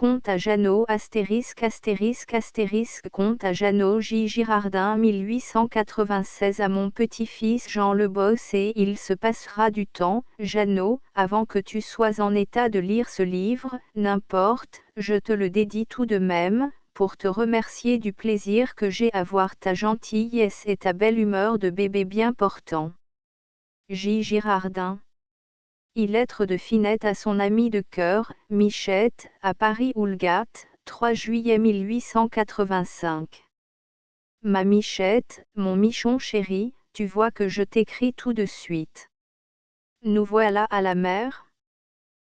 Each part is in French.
Comte à Jeannot Comte à Jeannot J. Girardin 1896 à mon petit-fils Jean Le Boss et il se passera du temps, Jeannot, avant que tu sois en état de lire ce livre, n'importe, je te le dédie tout de même, pour te remercier du plaisir que j'ai à voir ta gentillesse et ta belle humeur de bébé bien portant. J. Girardin. Lettre de Finette à son ami de cœur, Michette, à Paris-Houlgat, 3 juillet 1885. Ma Michette, mon Michon chéri, tu vois que je t'écris tout de suite. Nous voilà à la mer.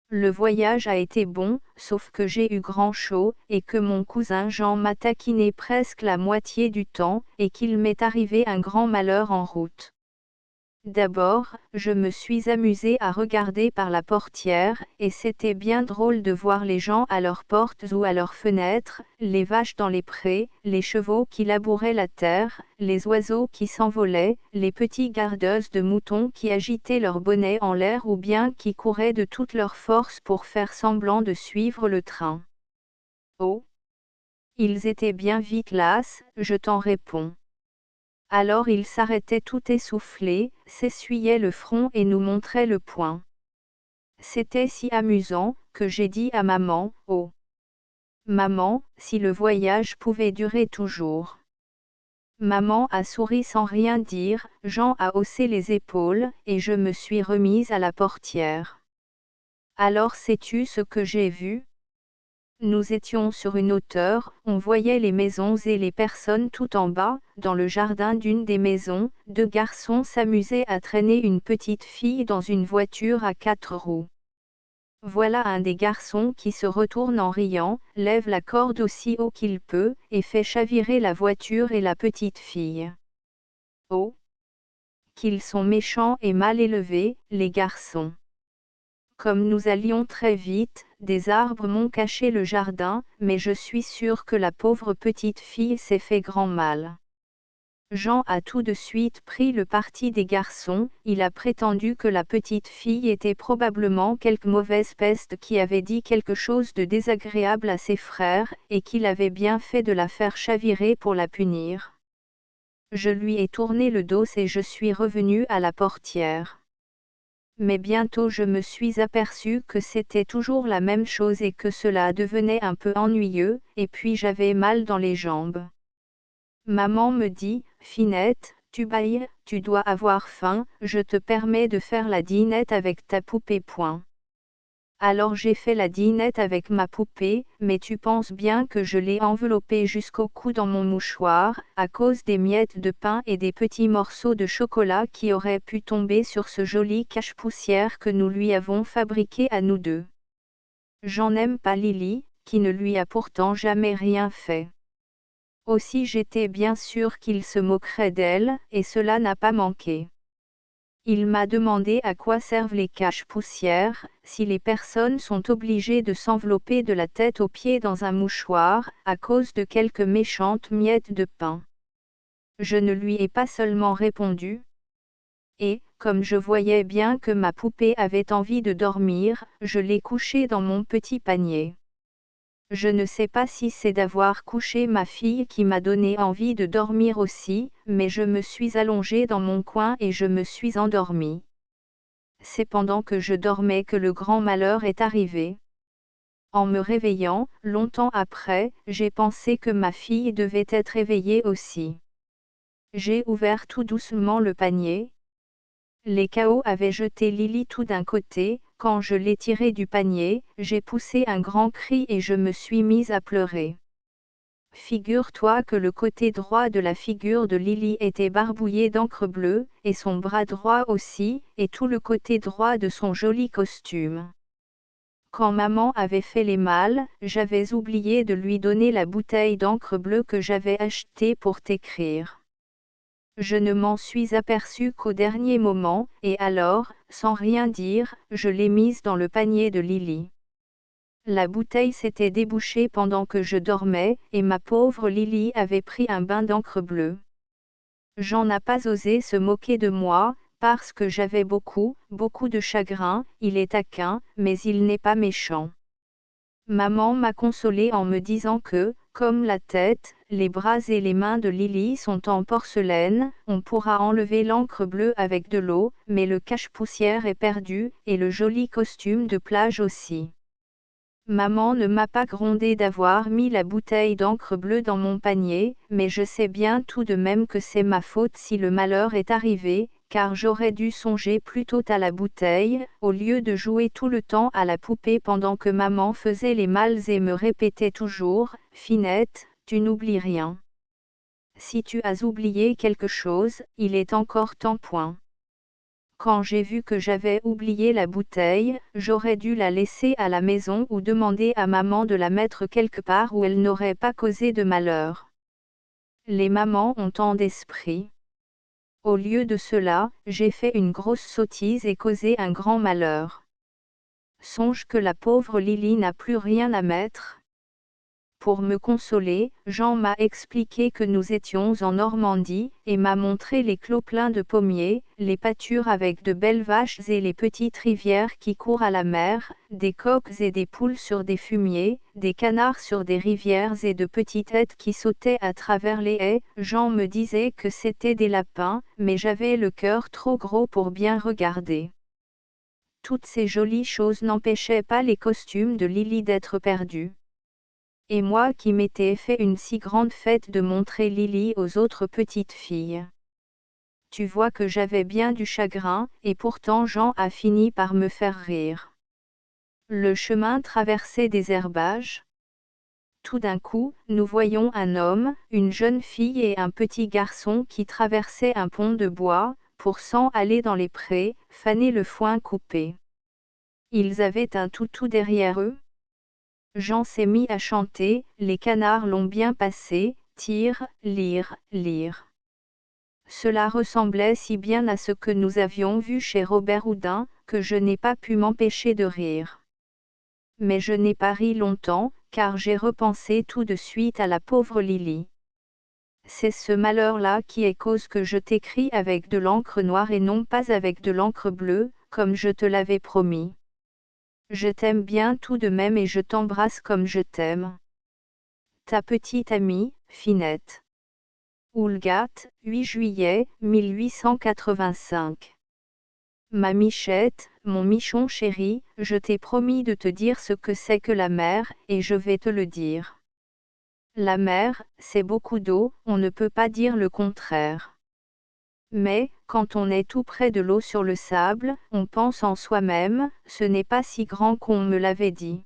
Le voyage a été bon, sauf que j'ai eu grand chaud, et que mon cousin Jean m'a taquiné presque la moitié du temps, et qu'il m'est arrivé un grand malheur en route. D'abord, je me suis amusée à regarder par la portière, et c'était bien drôle de voir les gens à leurs portes ou à leurs fenêtres, les vaches dans les prés, les chevaux qui labouraient la terre, les oiseaux qui s'envolaient, les petits gardeuses de moutons qui agitaient leurs bonnets en l'air ou bien qui couraient de toute leur force pour faire semblant de suivre le train. Oh! Ils étaient bien vite las, je t'en réponds. Alors il s'arrêtait tout essoufflé, s'essuyait le front et nous montrait le poing. C'était si amusant, que j'ai dit à maman, « Oh! Maman, si le voyage pouvait durer toujours !» Maman a souri sans rien dire, Jean a haussé les épaules, et je me suis remise à la portière. Alors sais-tu ce que j'ai vu ? Nous étions sur une hauteur, on voyait les maisons et les personnes tout en bas, dans le jardin d'une des maisons, 2 garçons s'amusaient à traîner une petite fille dans une voiture à 4 roues. Voilà un des garçons qui se retourne en riant, lève la corde aussi haut qu'il peut, et fait chavirer la voiture et la petite fille. Oh! Qu'ils sont méchants et mal élevés, les garçons. Comme nous allions très vite, des arbres m'ont caché le jardin, mais je suis sûre que la pauvre petite fille s'est fait grand mal. Jean a tout de suite pris le parti des garçons, il a prétendu que la petite fille était probablement quelque mauvaise peste qui avait dit quelque chose de désagréable à ses frères, et qu'il avait bien fait de la faire chavirer pour la punir. Je lui ai tourné le dos et je suis revenue à la portière. Mais bientôt je me suis aperçue que c'était toujours la même chose et que cela devenait un peu ennuyeux, et puis j'avais mal dans les jambes. Maman me dit, « Finette, tu bailles, tu dois avoir faim, je te permets de faire la dînette avec ta poupée point. » Alors j'ai fait la dînette avec ma poupée, mais tu penses bien que je l'ai enveloppée jusqu'au cou dans mon mouchoir, à cause des miettes de pain et des petits morceaux de chocolat qui auraient pu tomber sur ce joli cache-poussière que nous lui avons fabriqué à nous deux. J'en n'aime pas Lily, qui ne lui a pourtant jamais rien fait. Aussi j'étais bien sûre qu'il se moquerait d'elle, et cela n'a pas manqué. Il m'a demandé à quoi servent les cache-poussières, si les personnes sont obligées de s'envelopper de la tête aux pieds dans un mouchoir, à cause de quelques méchantes miettes de pain. Je ne lui ai pas seulement répondu. Et, comme je voyais bien que ma poupée avait envie de dormir, je l'ai couchée dans mon petit panier. Je ne sais pas si c'est d'avoir couché ma fille qui m'a donné envie de dormir aussi, mais je me suis allongée dans mon coin et je me suis endormie. C'est pendant que je dormais que le grand malheur est arrivé. En me réveillant, longtemps après, j'ai pensé que ma fille devait être éveillée aussi. J'ai ouvert tout doucement le panier. Les chaos avaient jeté Lily tout d'un côté. Quand je l'ai tirée du panier, j'ai poussé un grand cri et je me suis mise à pleurer. Figure-toi que le côté droit de la figure de Lily était barbouillé d'encre bleue, et son bras droit aussi, et tout le côté droit de son joli costume. Quand maman avait fait les malles, j'avais oublié de lui donner la bouteille d'encre bleue que j'avais achetée pour t'écrire. Je ne m'en suis aperçue qu'au dernier moment, et alors, sans rien dire, je l'ai mise dans le panier de Lily. La bouteille s'était débouchée pendant que je dormais, et ma pauvre Lily avait pris un bain d'encre bleue. Jean n'a pas osé se moquer de moi, parce que j'avais beaucoup de chagrin, il est taquin, mais il n'est pas méchant. Maman m'a consolée en me disant que, comme la tête, les bras et les mains de Lily sont en porcelaine, on pourra enlever l'encre bleue avec de l'eau, mais le cache-poussière est perdu, et le joli costume de plage aussi. Maman ne m'a pas grondé d'avoir mis la bouteille d'encre bleue dans mon panier, mais je sais bien tout de même que c'est ma faute si le malheur est arrivé, car j'aurais dû songer plutôt à la bouteille, au lieu de jouer tout le temps à la poupée pendant que maman faisait les malles et me répétait toujours, « Finette, tu n'oublies rien. Si tu as oublié quelque chose, il est encore temps point. » Quand j'ai vu que j'avais oublié la bouteille, j'aurais dû la laisser à la maison ou demander à maman de la mettre quelque part où elle n'aurait pas causé de malheur. Les mamans ont tant d'esprit. Au lieu de cela, j'ai fait une grosse sottise et causé un grand malheur. Songe que la pauvre Lily n'a plus rien à mettre. Pour me consoler, Jean m'a expliqué que nous étions en Normandie, et m'a montré les clos pleins de pommiers, les pâtures avec de belles vaches et les petites rivières qui courent à la mer, des coqs et des poules sur des fumiers, des canards sur des rivières et de petites têtes qui sautaient à travers les haies. Jean me disait que c'était des lapins, mais j'avais le cœur trop gros pour bien regarder. Toutes ces jolies choses n'empêchaient pas les costumes de Lily d'être perdus. Et moi qui m'étais fait une si grande fête de montrer Lily aux autres petites filles. Tu vois que j'avais bien du chagrin, et pourtant Jean a fini par me faire rire. Le chemin traversait des herbages. Tout d'un coup, nous voyons un homme, une jeune fille et un petit garçon qui traversaient un pont de bois, pour s'en aller dans les prés, faner le foin coupé. Ils avaient un toutou derrière eux. Jean s'est mis à chanter, les canards l'ont bien passé, tire, lire, lire. Cela ressemblait si bien à ce que nous avions vu chez Robert Houdin, que je n'ai pas pu m'empêcher de rire. Mais je n'ai pas ri longtemps, car j'ai repensé tout de suite à la pauvre Lily. C'est ce malheur-là qui est cause que je t'écris avec de l'encre noire et non pas avec de l'encre bleue, comme je te l'avais promis. Je t'aime bien tout de même et je t'embrasse comme je t'aime. Ta petite amie, Finette. Oulgat, 8 juillet 1885. Ma Michette, mon Michon chéri, je t'ai promis de te dire ce que c'est que la mer, et je vais te le dire. La mer, c'est beaucoup d'eau, on ne peut pas dire le contraire. Mais, quand on est tout près de l'eau sur le sable, on pense en soi-même, ce n'est pas si grand qu'on me l'avait dit.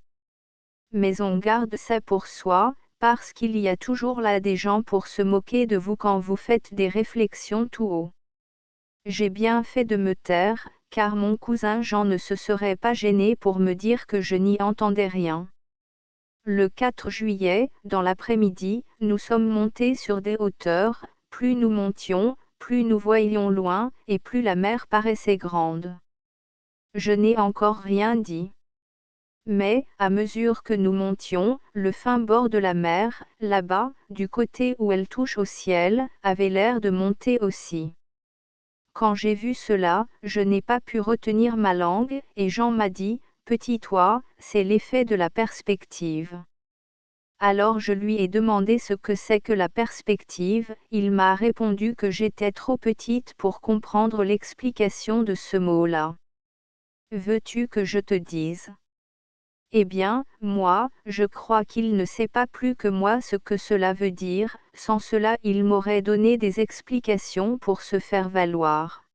Mais on garde ça pour soi, parce qu'il y a toujours là des gens pour se moquer de vous quand vous faites des réflexions tout haut. J'ai bien fait de me taire, car mon cousin Jean ne se serait pas gêné pour me dire que je n'y entendais rien. Le 4 juillet, dans l'après-midi, nous sommes montés sur des hauteurs, plus nous montions, plus nous voyions loin, et plus la mer paraissait grande. Je n'ai encore rien dit. Mais, à mesure que nous montions, le fin bord de la mer, là-bas, du côté où elle touche au ciel, avait l'air de monter aussi. Quand j'ai vu cela, je n'ai pas pu retenir ma langue, et Jean m'a dit, « Petit toi, c'est l'effet de la perspective. » Alors je lui ai demandé ce que c'est que la perspective, il m'a répondu que j'étais trop petite pour comprendre l'explication de ce mot-là. Veux-tu que je te dise ? Eh bien, moi, je crois qu'il ne sait pas plus que moi ce que cela veut dire, sans cela il m'aurait donné des explications pour se faire valoir.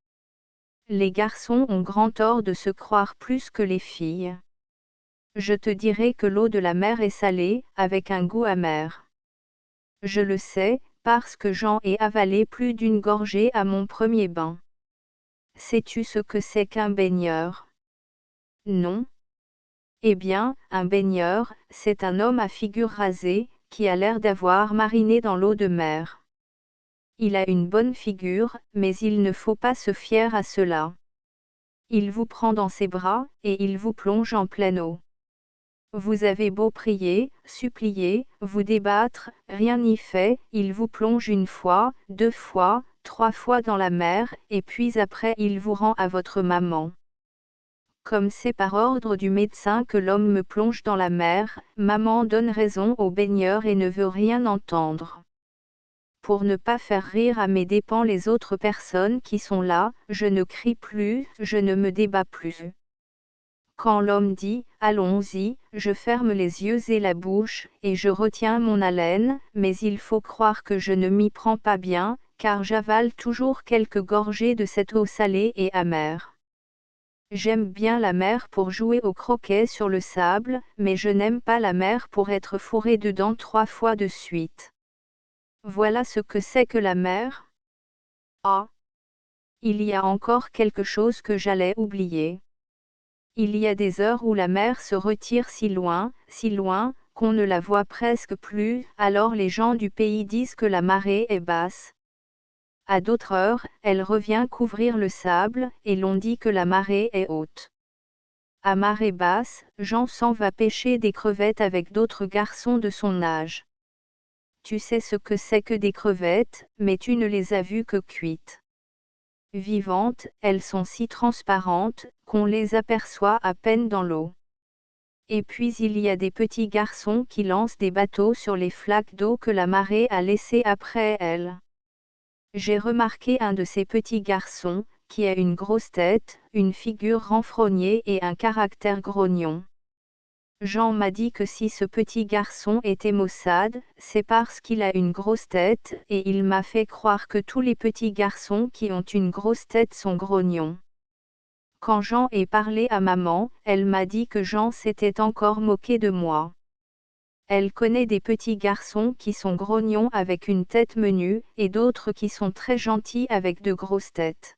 Les garçons ont grand tort de se croire plus que les filles. Je te dirai que l'eau de la mer est salée, avec un goût amer. Je le sais, parce que j'en ai avalé plus d'une gorgée à mon premier bain. Sais-tu ce que c'est qu'un baigneur ? Non. Eh bien, un baigneur, c'est un homme à figure rasée, qui a l'air d'avoir mariné dans l'eau de mer. Il a une bonne figure, mais il ne faut pas se fier à cela. Il vous prend dans ses bras, et il vous plonge en pleine eau. Vous avez beau prier, supplier, vous débattre, rien n'y fait, il vous plonge une fois, 2 fois, 3 fois dans la mer, et puis après il vous rend à votre maman. Comme c'est par ordre du médecin que l'homme me plonge dans la mer, maman donne raison au baigneur et ne veut rien entendre. Pour ne pas faire rire à mes dépens les autres personnes qui sont là, je ne crie plus, je ne me débats plus. Quand l'homme dit « allons-y », je ferme les yeux et la bouche, et je retiens mon haleine, mais il faut croire que je ne m'y prends pas bien, car j'avale toujours quelques gorgées de cette eau salée et amère. J'aime bien la mer pour jouer au croquet sur le sable, mais je n'aime pas la mer pour être fourré dedans 3 fois de suite. Voilà ce que c'est que la mer. Ah! Il y a encore quelque chose que j'allais oublier. Il y a des heures où la mer se retire si loin, qu'on ne la voit presque plus, alors les gens du pays disent que la marée est basse. À d'autres heures, elle revient couvrir le sable, et l'on dit que la marée est haute. À marée basse, Jean s'en va pêcher des crevettes avec d'autres garçons de son âge. Tu sais ce que c'est que des crevettes, mais tu ne les as vues que cuites. Vivantes, elles sont si transparentes, qu'on les aperçoit à peine dans l'eau. Et puis il y a des petits garçons qui lancent des bateaux sur les flaques d'eau que la marée a laissées après elles. J'ai remarqué un de ces petits garçons, qui a une grosse tête, une figure renfrognée et un caractère grognon. Jean m'a dit que si ce petit garçon était maussade, c'est parce qu'il a une grosse tête, et il m'a fait croire que tous les petits garçons qui ont une grosse tête sont grognons. Quand Jean est parlé à maman, elle m'a dit que Jean s'était encore moqué de moi. Elle connaît des petits garçons qui sont grognons avec une tête menue, et d'autres qui sont très gentils avec de grosses têtes.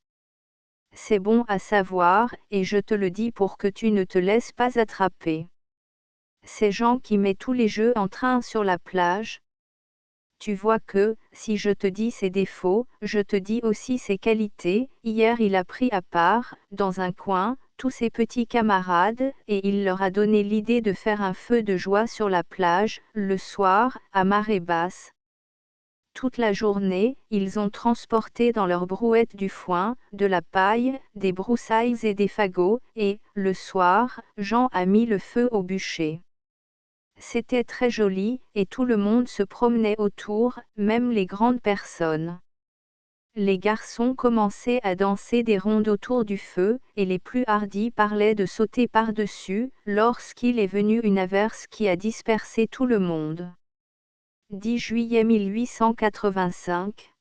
C'est bon à savoir, et je te le dis pour que tu ne te laisses pas attraper. Ces gens qui mettent tous les jeux en train sur la plage. Tu vois que, si je te dis ses défauts, je te dis aussi ses qualités. Hier il a pris à part, dans un coin, tous ses petits camarades, et il leur a donné l'idée de faire un feu de joie sur la plage, le soir, à marée basse. Toute la journée, ils ont transporté dans leurs brouettes du foin, de la paille, des broussailles et des fagots, et, le soir, Jean a mis le feu au bûcher. C'était très joli, et tout le monde se promenait autour, même les grandes personnes. Les garçons commençaient à danser des rondes autour du feu, et les plus hardis parlaient de sauter par-dessus, lorsqu'il est venu une averse qui a dispersé tout le monde. 10 juillet 1885.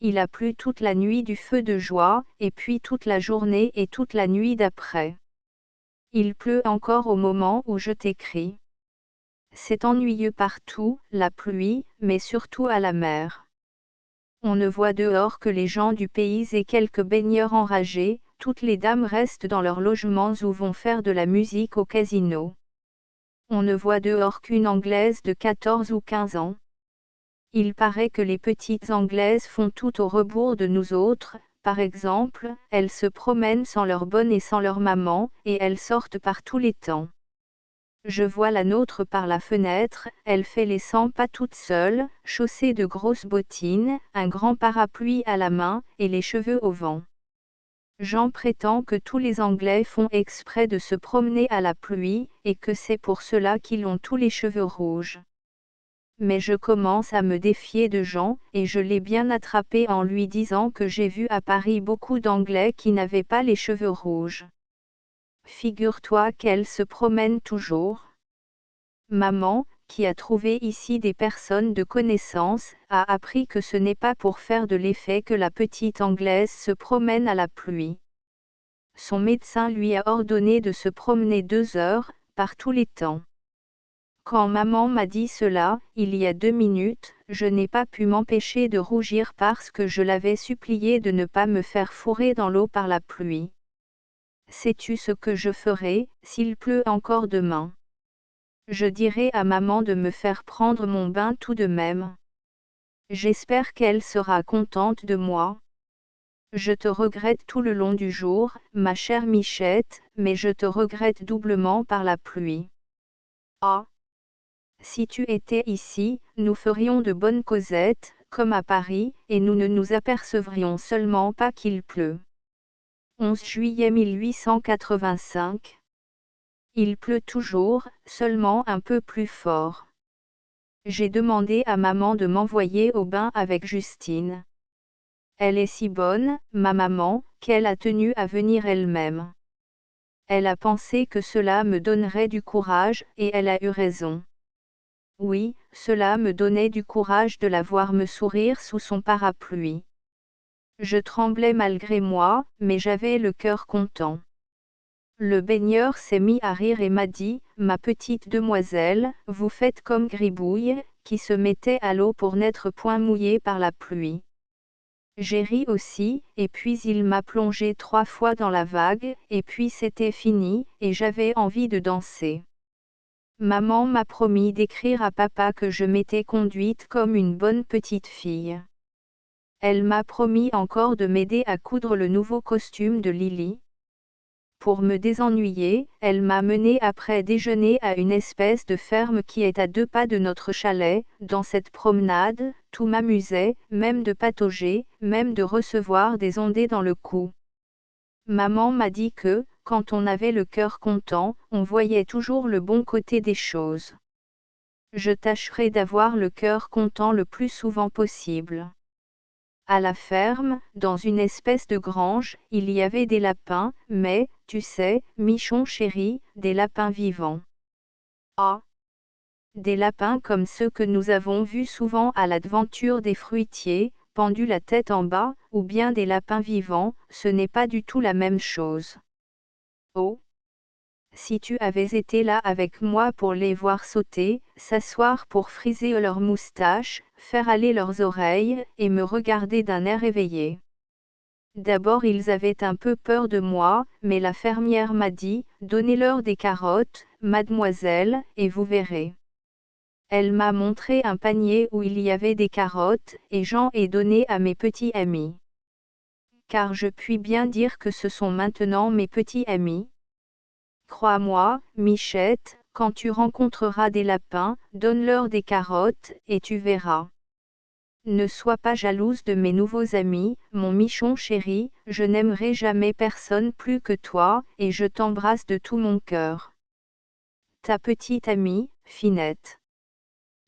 Il a plu toute la nuit du feu de joie, et puis toute la journée et toute la nuit d'après. Il pleut encore au moment où je t'écris. C'est ennuyeux partout, la pluie, mais surtout à la mer. On ne voit dehors que les gens du pays et quelques baigneurs enragés, toutes les dames restent dans leurs logements ou vont faire de la musique au casino. On ne voit dehors qu'une Anglaise de 14 ou 15 ans. Il paraît que les petites Anglaises font tout au rebours de nous autres, par exemple, elles se promènent sans leur bonne et sans leur maman, et elles sortent par tous les temps. Je vois la nôtre par la fenêtre, elle fait les 100 pas toute seule, chaussée de grosses bottines, un grand parapluie à la main, et les cheveux au vent. Jean prétend que tous les Anglais font exprès de se promener à la pluie, et que c'est pour cela qu'ils ont tous les cheveux rouges. Mais je commence à me défier de Jean, et je l'ai bien attrapé en lui disant que j'ai vu à Paris beaucoup d'Anglais qui n'avaient pas les cheveux rouges. Figure-toi qu'elle se promène toujours. Maman, qui a trouvé ici des personnes de connaissance, a appris que ce n'est pas pour faire de l'effet que la petite Anglaise se promène à la pluie. Son médecin lui a ordonné de se promener 2 heures, par tous les temps. Quand maman m'a dit cela, il y a 2 minutes, je n'ai pas pu m'empêcher de rougir parce que je l'avais supplié de ne pas me faire fourrer dans l'eau par la pluie. Sais-tu ce que je ferai, s'il pleut encore demain? Je dirai à maman de me faire prendre mon bain tout de même. J'espère qu'elle sera contente de moi. Je te regrette tout le long du jour, ma chère Michette, mais je te regrette doublement par la pluie. Ah! Si tu étais ici, nous ferions de bonnes causettes, comme à Paris, et nous ne nous apercevrions seulement pas qu'il pleut. 11 juillet 1885. Il pleut toujours, seulement un peu plus fort. J'ai demandé à maman de m'envoyer au bain avec Justine. Elle est si bonne, ma maman, qu'elle a tenu à venir elle-même. Elle a pensé que cela me donnerait du courage, et elle a eu raison. Oui, cela me donnait du courage de la voir me sourire sous son parapluie. Je tremblais malgré moi, mais j'avais le cœur content. Le baigneur s'est mis à rire et m'a dit, « Ma petite demoiselle, vous faites comme Gribouille, qui se mettait à l'eau pour n'être point mouillée par la pluie. » J'ai ri aussi, et puis il m'a plongé 3 fois dans la vague, et puis c'était fini, et j'avais envie de danser. Maman m'a promis d'écrire à papa que je m'étais conduite comme une bonne petite fille. Elle m'a promis encore de m'aider à coudre le nouveau costume de Lily. Pour me désennuyer, elle m'a menée après déjeuner à une espèce de ferme qui est à 2 pas de notre chalet. Dans cette promenade, tout m'amusait, même de patauger, même de recevoir des ondées dans le cou. Maman m'a dit que, quand on avait le cœur content, on voyait toujours le bon côté des choses. Je tâcherai d'avoir le cœur content le plus souvent possible. À la ferme, dans une espèce de grange, il y avait des lapins, mais, tu sais, Michon chéri, des lapins vivants. Ah! Des lapins comme ceux que nous avons vus souvent à l'aventure des fruitiers, pendus la tête en bas, ou bien des lapins vivants, ce n'est pas du tout la même chose. Oh! Si tu avais été là avec moi pour les voir sauter, s'asseoir pour friser leurs moustaches, faire aller leurs oreilles, et me regarder d'un air éveillé. D'abord ils avaient un peu peur de moi, mais la fermière m'a dit, « Donnez-leur des carottes, mademoiselle, et vous verrez. » Elle m'a montré un panier où il y avait des carottes, et j'en ai donné à mes petits amis. Car je puis bien dire que ce sont maintenant mes petits amis. Crois-moi, Michette, quand tu rencontreras des lapins, donne-leur des carottes, et tu verras. Ne sois pas jalouse de mes nouveaux amis, mon Michon chéri, je n'aimerai jamais personne plus que toi, et je t'embrasse de tout mon cœur. Ta petite amie, Finette.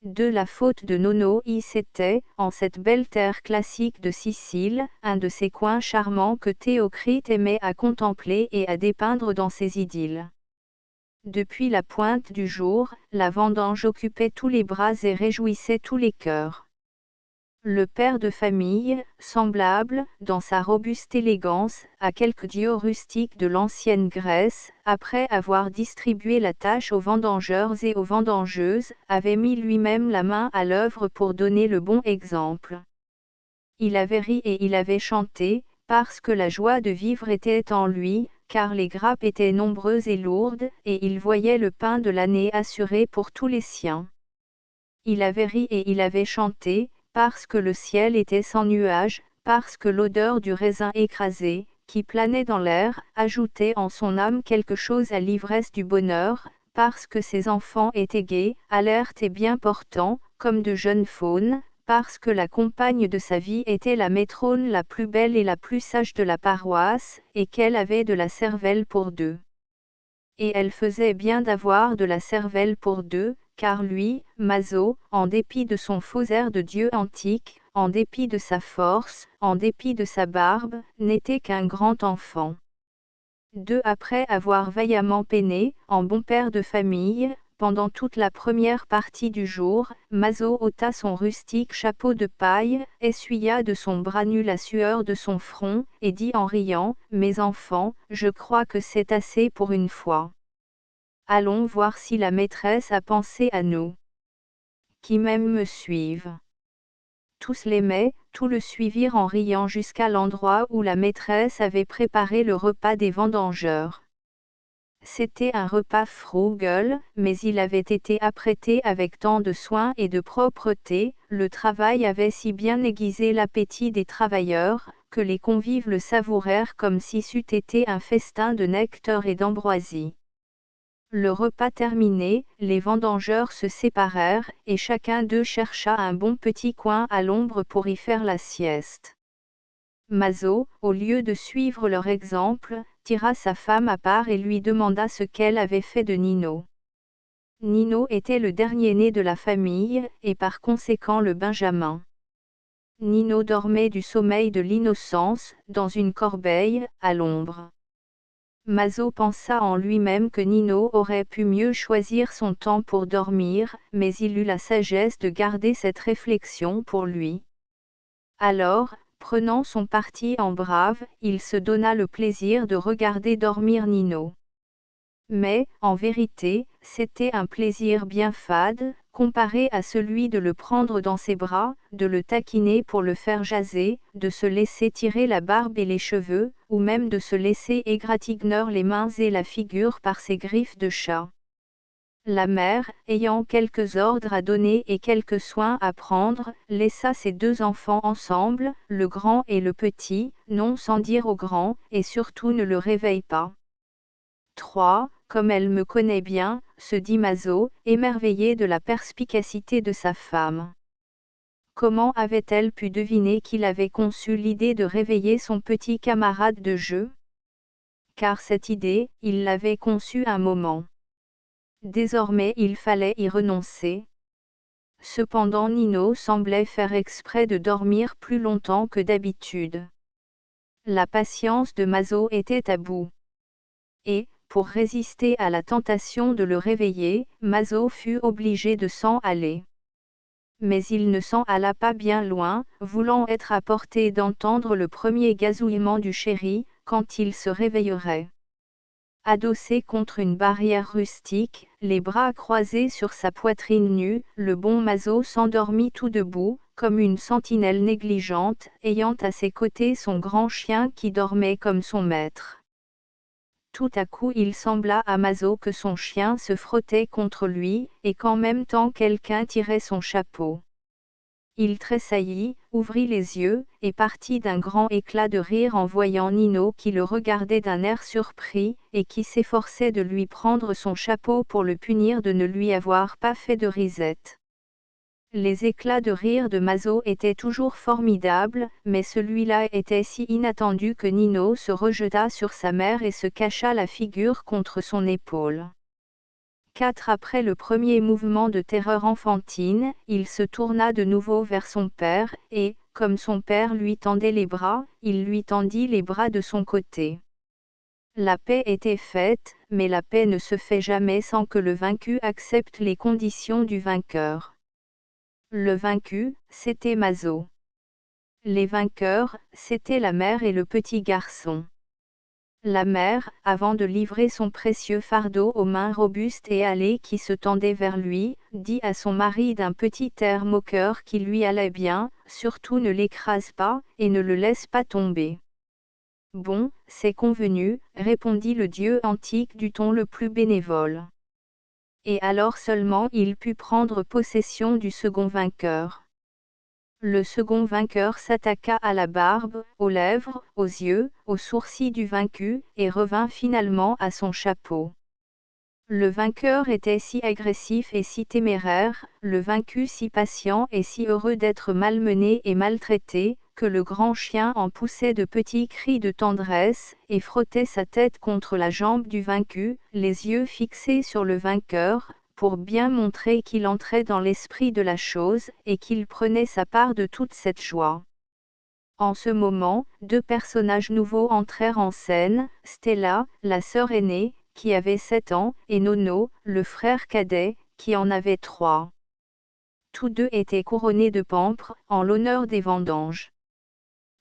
De la faute de Nono y c'était, en cette belle terre classique de Sicile, un de ces coins charmants que Théocrite aimait à contempler et à dépeindre dans ses idylles. Depuis la pointe du jour, la vendange occupait tous les bras et réjouissait tous les cœurs. Le père de famille, semblable, dans sa robuste élégance, à quelque dieu rustique de l'ancienne Grèce, après avoir distribué la tâche aux vendangeurs et aux vendangeuses, avait mis lui-même la main à l'œuvre pour donner le bon exemple. Il avait ri et il avait chanté, parce que la joie de vivre était en lui, car les grappes étaient nombreuses et lourdes, et il voyait le pain de l'année assuré pour tous les siens. Il avait ri et il avait chanté, parce que le ciel était sans nuages, parce que l'odeur du raisin écrasé, qui planait dans l'air, ajoutait en son âme quelque chose à l'ivresse du bonheur, parce que ses enfants étaient gais, alertes et bien portants, comme de jeunes faunes, parce que la compagne de sa vie était la matrone la plus belle et la plus sage de la paroisse, et qu'elle avait de la cervelle pour 2. Et elle faisait bien d'avoir de la cervelle pour 2, car lui, Mazo, en dépit de son faux air de dieu antique, en dépit de sa force, en dépit de sa barbe, n'était qu'un grand enfant. Après avoir vaillamment peiné, en bon père de famille, pendant toute la première partie du jour, Mazo ôta son rustique chapeau de paille, essuya de son bras nu la sueur de son front, et dit en riant, « Mes enfants, je crois que c'est assez pour une fois. Allons voir si la maîtresse a pensé à nous. Qui même me suivent. » Tous l'aimaient, tous le suivirent en riant jusqu'à l'endroit où la maîtresse avait préparé le repas des vendangeurs. C'était un repas frugal, mais il avait été apprêté avec tant de soin et de propreté, le travail avait si bien aiguisé l'appétit des travailleurs, que les convives le savourèrent comme si c'eût été un festin de nectar et d'ambroisie. Le repas terminé, les vendangeurs se séparèrent, et chacun d'eux chercha un bon petit coin à l'ombre pour y faire la sieste. Mazo, au lieu de suivre leur exemple, tira sa femme à part et lui demanda ce qu'elle avait fait de Nino. Nino était le dernier-né de la famille, et par conséquent le benjamin. Nino dormait du sommeil de l'innocence, dans une corbeille, à l'ombre. Mazo pensa en lui-même que Nino aurait pu mieux choisir son temps pour dormir, mais il eut la sagesse de garder cette réflexion pour lui. Alors, prenant son parti en brave, il se donna le plaisir de regarder dormir Nino. Mais, en vérité, c'était un plaisir bien fade, comparé à celui de le prendre dans ses bras, de le taquiner pour le faire jaser, de se laisser tirer la barbe et les cheveux, ou même de se laisser égratigner les mains et la figure par ses griffes de chat. La mère, ayant quelques ordres à donner et quelques soins à prendre, laissa ses deux enfants ensemble, le grand et le petit, non sans dire au grand, et surtout ne le réveille pas. 3. Comme elle me connaît bien, se dit Mazo, émerveillé de la perspicacité de sa femme. Comment avait-elle pu deviner qu'il avait conçu l'idée de réveiller son petit camarade de jeu? Car cette idée, il l'avait conçue un moment. Désormais il fallait y renoncer. Cependant Nino semblait faire exprès de dormir plus longtemps que d'habitude. La patience de Mazo était à bout. Et, pour résister à la tentation de le réveiller, Mazo fut obligé de s'en aller. Mais il ne s'en alla pas bien loin, voulant être à portée d'entendre le premier gazouillement du chéri, quand il se réveillerait. Adossé contre une barrière rustique, les bras croisés sur sa poitrine nue, le bon Mazo s'endormit tout debout, comme une sentinelle négligente, ayant à ses côtés son grand chien qui dormait comme son maître. Tout à coup il sembla à Mazo que son chien se frottait contre lui, et qu'en même temps quelqu'un tirait son chapeau. Il tressaillit, ouvrit les yeux, et partit d'un grand éclat de rire en voyant Nino qui le regardait d'un air surpris, et qui s'efforçait de lui prendre son chapeau pour le punir de ne lui avoir pas fait de risette. Les éclats de rire de Mazo étaient toujours formidables, mais celui-là était si inattendu que Nino se rejeta sur sa mère et se cacha la figure contre son épaule. 4. Après le premier mouvement de terreur enfantine, il se tourna de nouveau vers son père, et, comme son père lui tendait les bras, il lui tendit les bras de son côté. La paix était faite, mais la paix ne se fait jamais sans que le vaincu accepte les conditions du vainqueur. Le vaincu, c'était Mazo. Les vainqueurs, c'étaient la mère et le petit garçon. La mère, avant de livrer son précieux fardeau aux mains robustes et allées qui se tendaient vers lui, dit à son mari d'un petit air moqueur qui lui allait bien, « Surtout ne l'écrase pas, et ne le laisse pas tomber. » « Bon, c'est convenu, » répondit le dieu antique du ton le plus bénévole. Et alors seulement il put prendre possession du second vainqueur. Le second vainqueur s'attaqua à la barbe, aux lèvres, aux yeux, aux sourcils du vaincu, et revint finalement à son chapeau. Le vainqueur était si agressif et si téméraire, le vaincu si patient et si heureux d'être malmené et maltraité, que le grand chien en poussait de petits cris de tendresse, et frottait sa tête contre la jambe du vaincu, les yeux fixés sur le vainqueur, pour bien montrer qu'il entrait dans l'esprit de la chose, et qu'il prenait sa part de toute cette joie. En ce moment, deux personnages nouveaux entrèrent en scène, Stella, la sœur aînée, qui avait 7 ans, et Nono, le frère cadet, qui en avait 3. Tous deux étaient couronnés de pampres, en l'honneur des vendanges.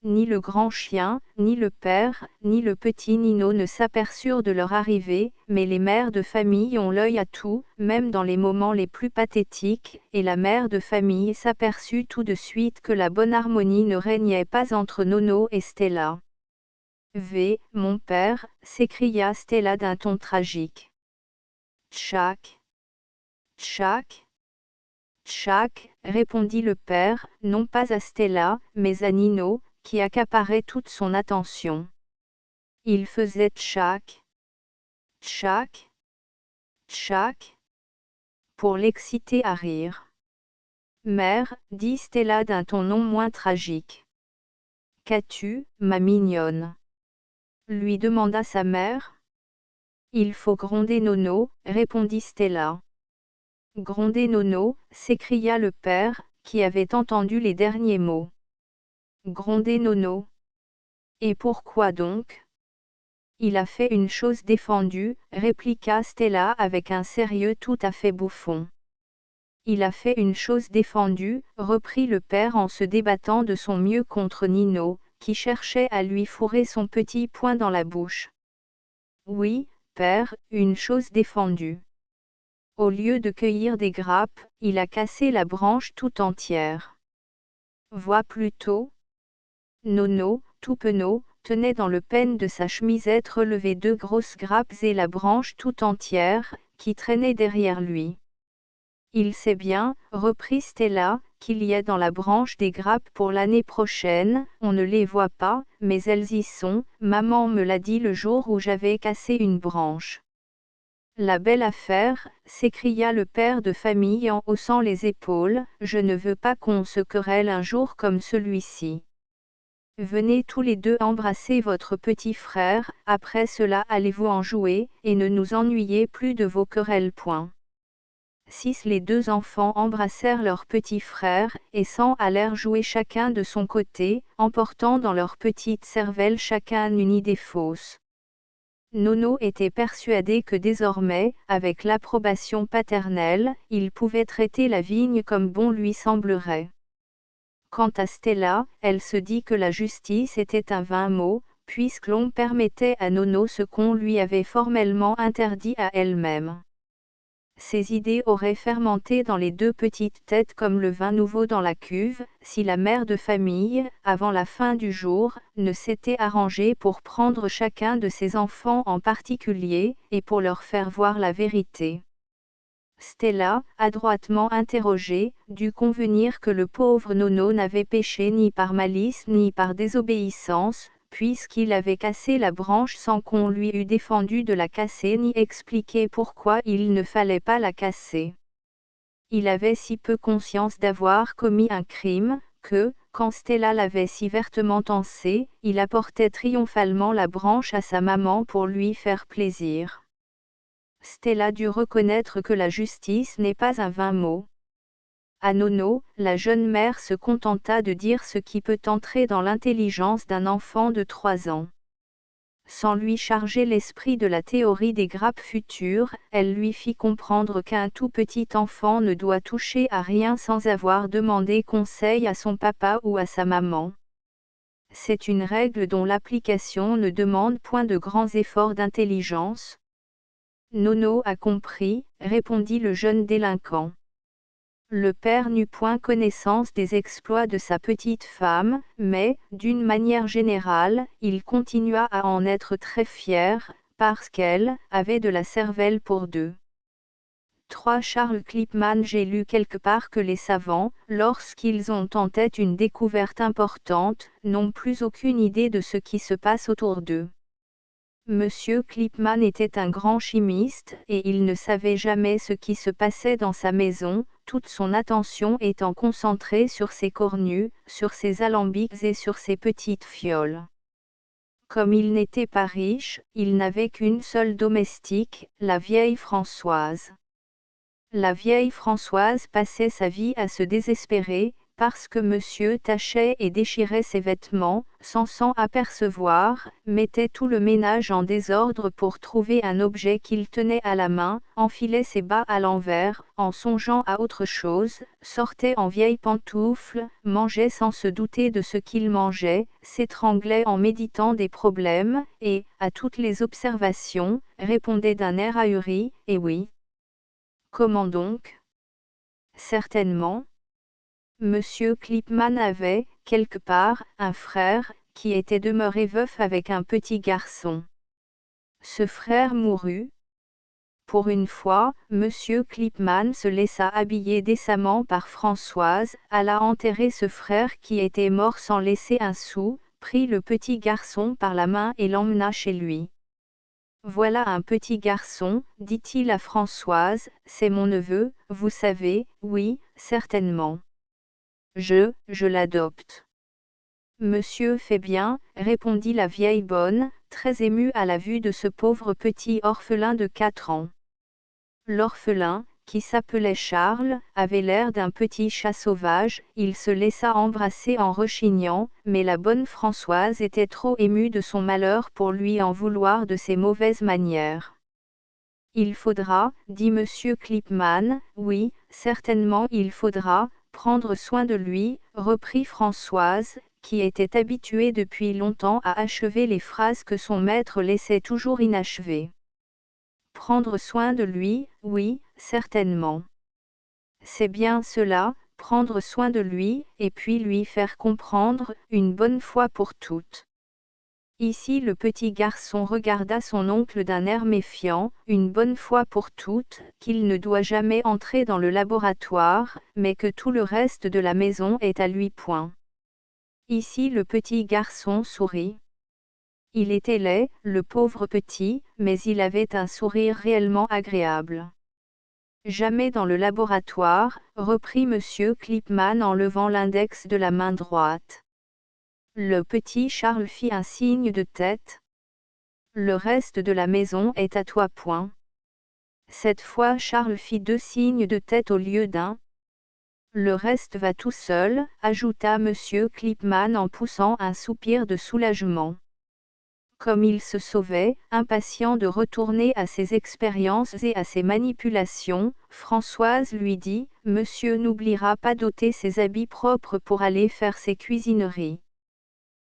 Ni le grand chien, ni le père, ni le petit Nino ne s'aperçurent de leur arrivée, mais les mères de famille ont l'œil à tout, même dans les moments les plus pathétiques, et la mère de famille s'aperçut tout de suite que la bonne harmonie ne régnait pas entre Nono et Stella. « Mon père » s'écria Stella d'un ton tragique. « Tchac. Tchac. Tchac » répondit le père, non pas à Stella, mais à Nino, qui accaparait toute son attention. Il faisait tchac, tchac, tchac, pour l'exciter à rire. « Mère, dit Stella d'un ton non moins tragique. Qu'as-tu, ma mignonne? Lui demanda sa mère. Il faut gronder Nono, répondit Stella. Gronder Nono, s'écria le père, qui avait entendu les derniers mots. Gronder Nono. Et pourquoi donc? Il a fait une chose défendue, répliqua Stella avec un sérieux tout à fait bouffon. Il a fait une chose défendue, reprit le père en se débattant de son mieux contre Nino, qui cherchait à lui fourrer son petit poing dans la bouche. Oui, père, une chose défendue. Au lieu de cueillir des grappes, il a cassé la branche tout entière. Vois plutôt. Nono, tout penaud, tenait dans le peigne de sa chemisette relevée 2 grosses grappes et la branche tout entière, qui traînait derrière lui. Il sait bien, reprit Stella, qu'il y a dans la branche des grappes pour l'année prochaine, on ne les voit pas, mais elles y sont, maman me l'a dit le jour où j'avais cassé une branche. La belle affaire, s'écria le père de famille en haussant les épaules, je ne veux pas qu'on se querelle un jour comme celui-ci. Venez tous les deux embrasser votre petit frère, après cela allez-vous en jouer, et ne nous ennuyez plus de vos querelles. Point. 6. Les 2 enfants embrassèrent leur petit frère, et s'en allèrent jouer chacun de son côté, emportant dans leur petite cervelle chacun une idée fausse. Nono était persuadé que désormais, avec l'approbation paternelle, il pouvait traiter la vigne comme bon lui semblerait. Quant à Stella, elle se dit que la justice était un vain mot, puisque l'on permettait à Nono ce qu'on lui avait formellement interdit à elle-même. Ces idées auraient fermenté dans les 2 petites têtes comme le vin nouveau dans la cuve, si la mère de famille, avant la fin du jour, ne s'était arrangée pour prendre chacun de ses enfants en particulier, et pour leur faire voir la vérité. Stella, adroitement interrogée, dut convenir que le pauvre Nono n'avait péché ni par malice ni par désobéissance, puisqu'il avait cassé la branche sans qu'on lui eût défendu de la casser ni expliqué pourquoi il ne fallait pas la casser. Il avait si peu conscience d'avoir commis un crime, que, quand Stella l'avait si vertement tancé, il apportait triomphalement la branche à sa maman pour lui faire plaisir. Stella dut reconnaître que la justice n'est pas un vain mot. À Nono, la jeune mère se contenta de dire ce qui peut entrer dans l'intelligence d'un enfant de 3 ans. Sans lui charger l'esprit de la théorie des grappes futures, elle lui fit comprendre qu'un tout petit enfant ne doit toucher à rien sans avoir demandé conseil à son papa ou à sa maman. C'est une règle dont l'application ne demande point de grands efforts d'intelligence. Nono a compris, répondit le jeune délinquant. Le père n'eut point connaissance des exploits de sa petite femme, mais, d'une manière générale, il continua à en être très fier, parce qu'elle avait de la cervelle pour 2. 3. Charles Klipman. J'ai lu quelque part que les savants, lorsqu'ils ont en tête une découverte importante, n'ont plus aucune idée de ce qui se passe autour d'eux. Monsieur Klipman était un grand chimiste, et il ne savait jamais ce qui se passait dans sa maison, toute son attention étant concentrée sur ses cornues, sur ses alambics et sur ses petites fioles. Comme il n'était pas riche, il n'avait qu'une seule domestique, la vieille Françoise. La vieille Françoise passait sa vie à se désespérer, parce que monsieur tachait et déchirait ses vêtements, sans s'en apercevoir, mettait tout le ménage en désordre pour trouver un objet qu'il tenait à la main, enfilait ses bas à l'envers, en songeant à autre chose, sortait en vieilles pantoufles, mangeait sans se douter de ce qu'il mangeait, s'étranglait en méditant des problèmes, et, à toutes les observations, répondait d'un air ahuri, « Eh oui. » Comment donc? Certainement. Monsieur Klipman avait, quelque part, un frère, qui était demeuré veuf avec un petit garçon. Ce frère mourut. Pour une fois, Monsieur Klipman se laissa habiller décemment par Françoise, alla enterrer ce frère qui était mort sans laisser un sou, prit le petit garçon par la main et l'emmena chez lui. Voilà un petit garçon, dit-il à Françoise, c'est mon neveu, vous savez, oui, certainement. Je l'adopte. Monsieur fait bien, répondit la vieille bonne, très émue à la vue de ce pauvre petit orphelin de 4 ans. L'orphelin, qui s'appelait Charles, avait l'air d'un petit chat sauvage, il se laissa embrasser en rechignant, mais la bonne Françoise était trop émue de son malheur pour lui en vouloir de ses mauvaises manières. Il faudra, dit monsieur Klipman, oui, certainement il faudra, prendre soin de lui, reprit Françoise, qui était habituée depuis longtemps à achever les phrases que son maître laissait toujours inachevées. Prendre soin de lui, oui, certainement. C'est bien cela, prendre soin de lui, et puis lui faire comprendre, une bonne fois pour toutes. Ici le petit garçon regarda son oncle d'un air méfiant, une bonne fois pour toutes, qu'il ne doit jamais entrer dans le laboratoire, mais que tout le reste de la maison est à lui point. Ici le petit garçon sourit. Il était laid, le pauvre petit, mais il avait un sourire réellement agréable. Jamais dans le laboratoire, reprit monsieur Klipman en levant l'index de la main droite. Le petit Charles fit un signe de tête. Le reste de la maison est à toi point. Cette fois Charles fit 2 signes de tête au lieu d'un. Le reste va tout seul, ajouta monsieur Klipman en poussant un soupir de soulagement. Comme il se sauvait, impatient de retourner à ses expériences et à ses manipulations, Françoise lui dit, « Monsieur n'oubliera pas d'ôter ses habits propres pour aller faire ses cuisineries. »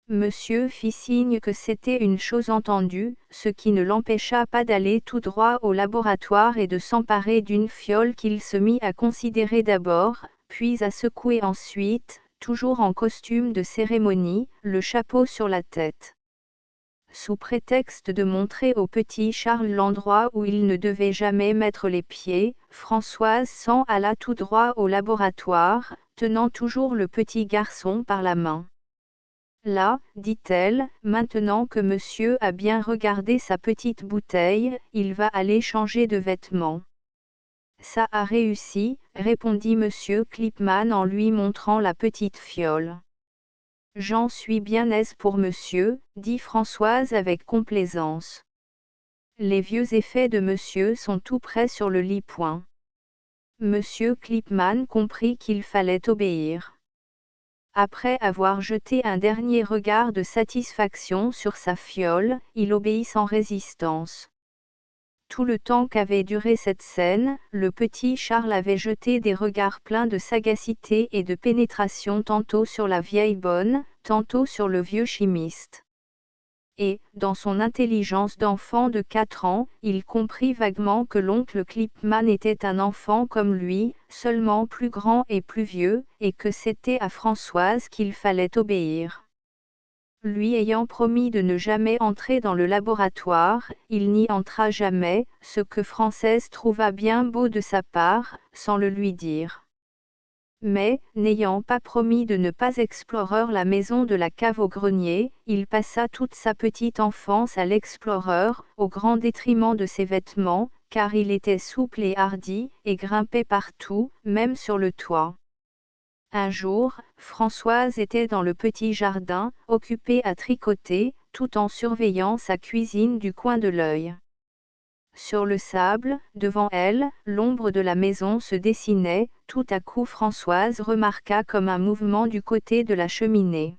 Monsieur fit signe que c'était une chose entendue, ce qui ne l'empêcha pas d'aller tout droit au laboratoire et de s'emparer d'une fiole qu'il se mit à considérer d'abord, puis à secouer ensuite, toujours en costume de cérémonie, le chapeau sur la tête. Sous prétexte de montrer au petit Charles l'endroit où il ne devait jamais mettre les pieds, Françoise s'en alla tout droit au laboratoire, tenant toujours le petit garçon par la main. Là, dit-elle, maintenant que monsieur a bien regardé sa petite bouteille, il va aller changer de vêtements. Ça a réussi, répondit monsieur Klipman en lui montrant la petite fiole. J'en suis bien aise pour monsieur, dit Françoise avec complaisance. Les vieux effets de monsieur sont tout prêts sur le lit point. Monsieur Klipman comprit qu'il fallait obéir. Après avoir jeté un dernier regard de satisfaction sur sa fiole, il obéit sans résistance. Tout le temps qu'avait duré cette scène, le petit Charles avait jeté des regards pleins de sagacité et de pénétration tantôt sur la vieille bonne, tantôt sur le vieux chimiste. Et, dans son intelligence d'enfant de 4 ans, il comprit vaguement que l'oncle Klipman était un enfant comme lui, seulement plus grand et plus vieux, et que c'était à Françoise qu'il fallait obéir. Lui ayant promis de ne jamais entrer dans le laboratoire, il n'y entra jamais, ce que Française trouva bien beau de sa part, sans le lui dire. Mais, n'ayant pas promis de ne pas explorer la maison de la cave au grenier, il passa toute sa petite enfance à l'explorer, au grand détriment de ses vêtements, car il était souple et hardi, et grimpait partout, même sur le toit. Un jour, Françoise était dans le petit jardin, occupée à tricoter, tout en surveillant sa cuisine du coin de l'œil. Sur le sable, devant elle, l'ombre de la maison se dessinait, tout à coup Françoise remarqua comme un mouvement du côté de la cheminée.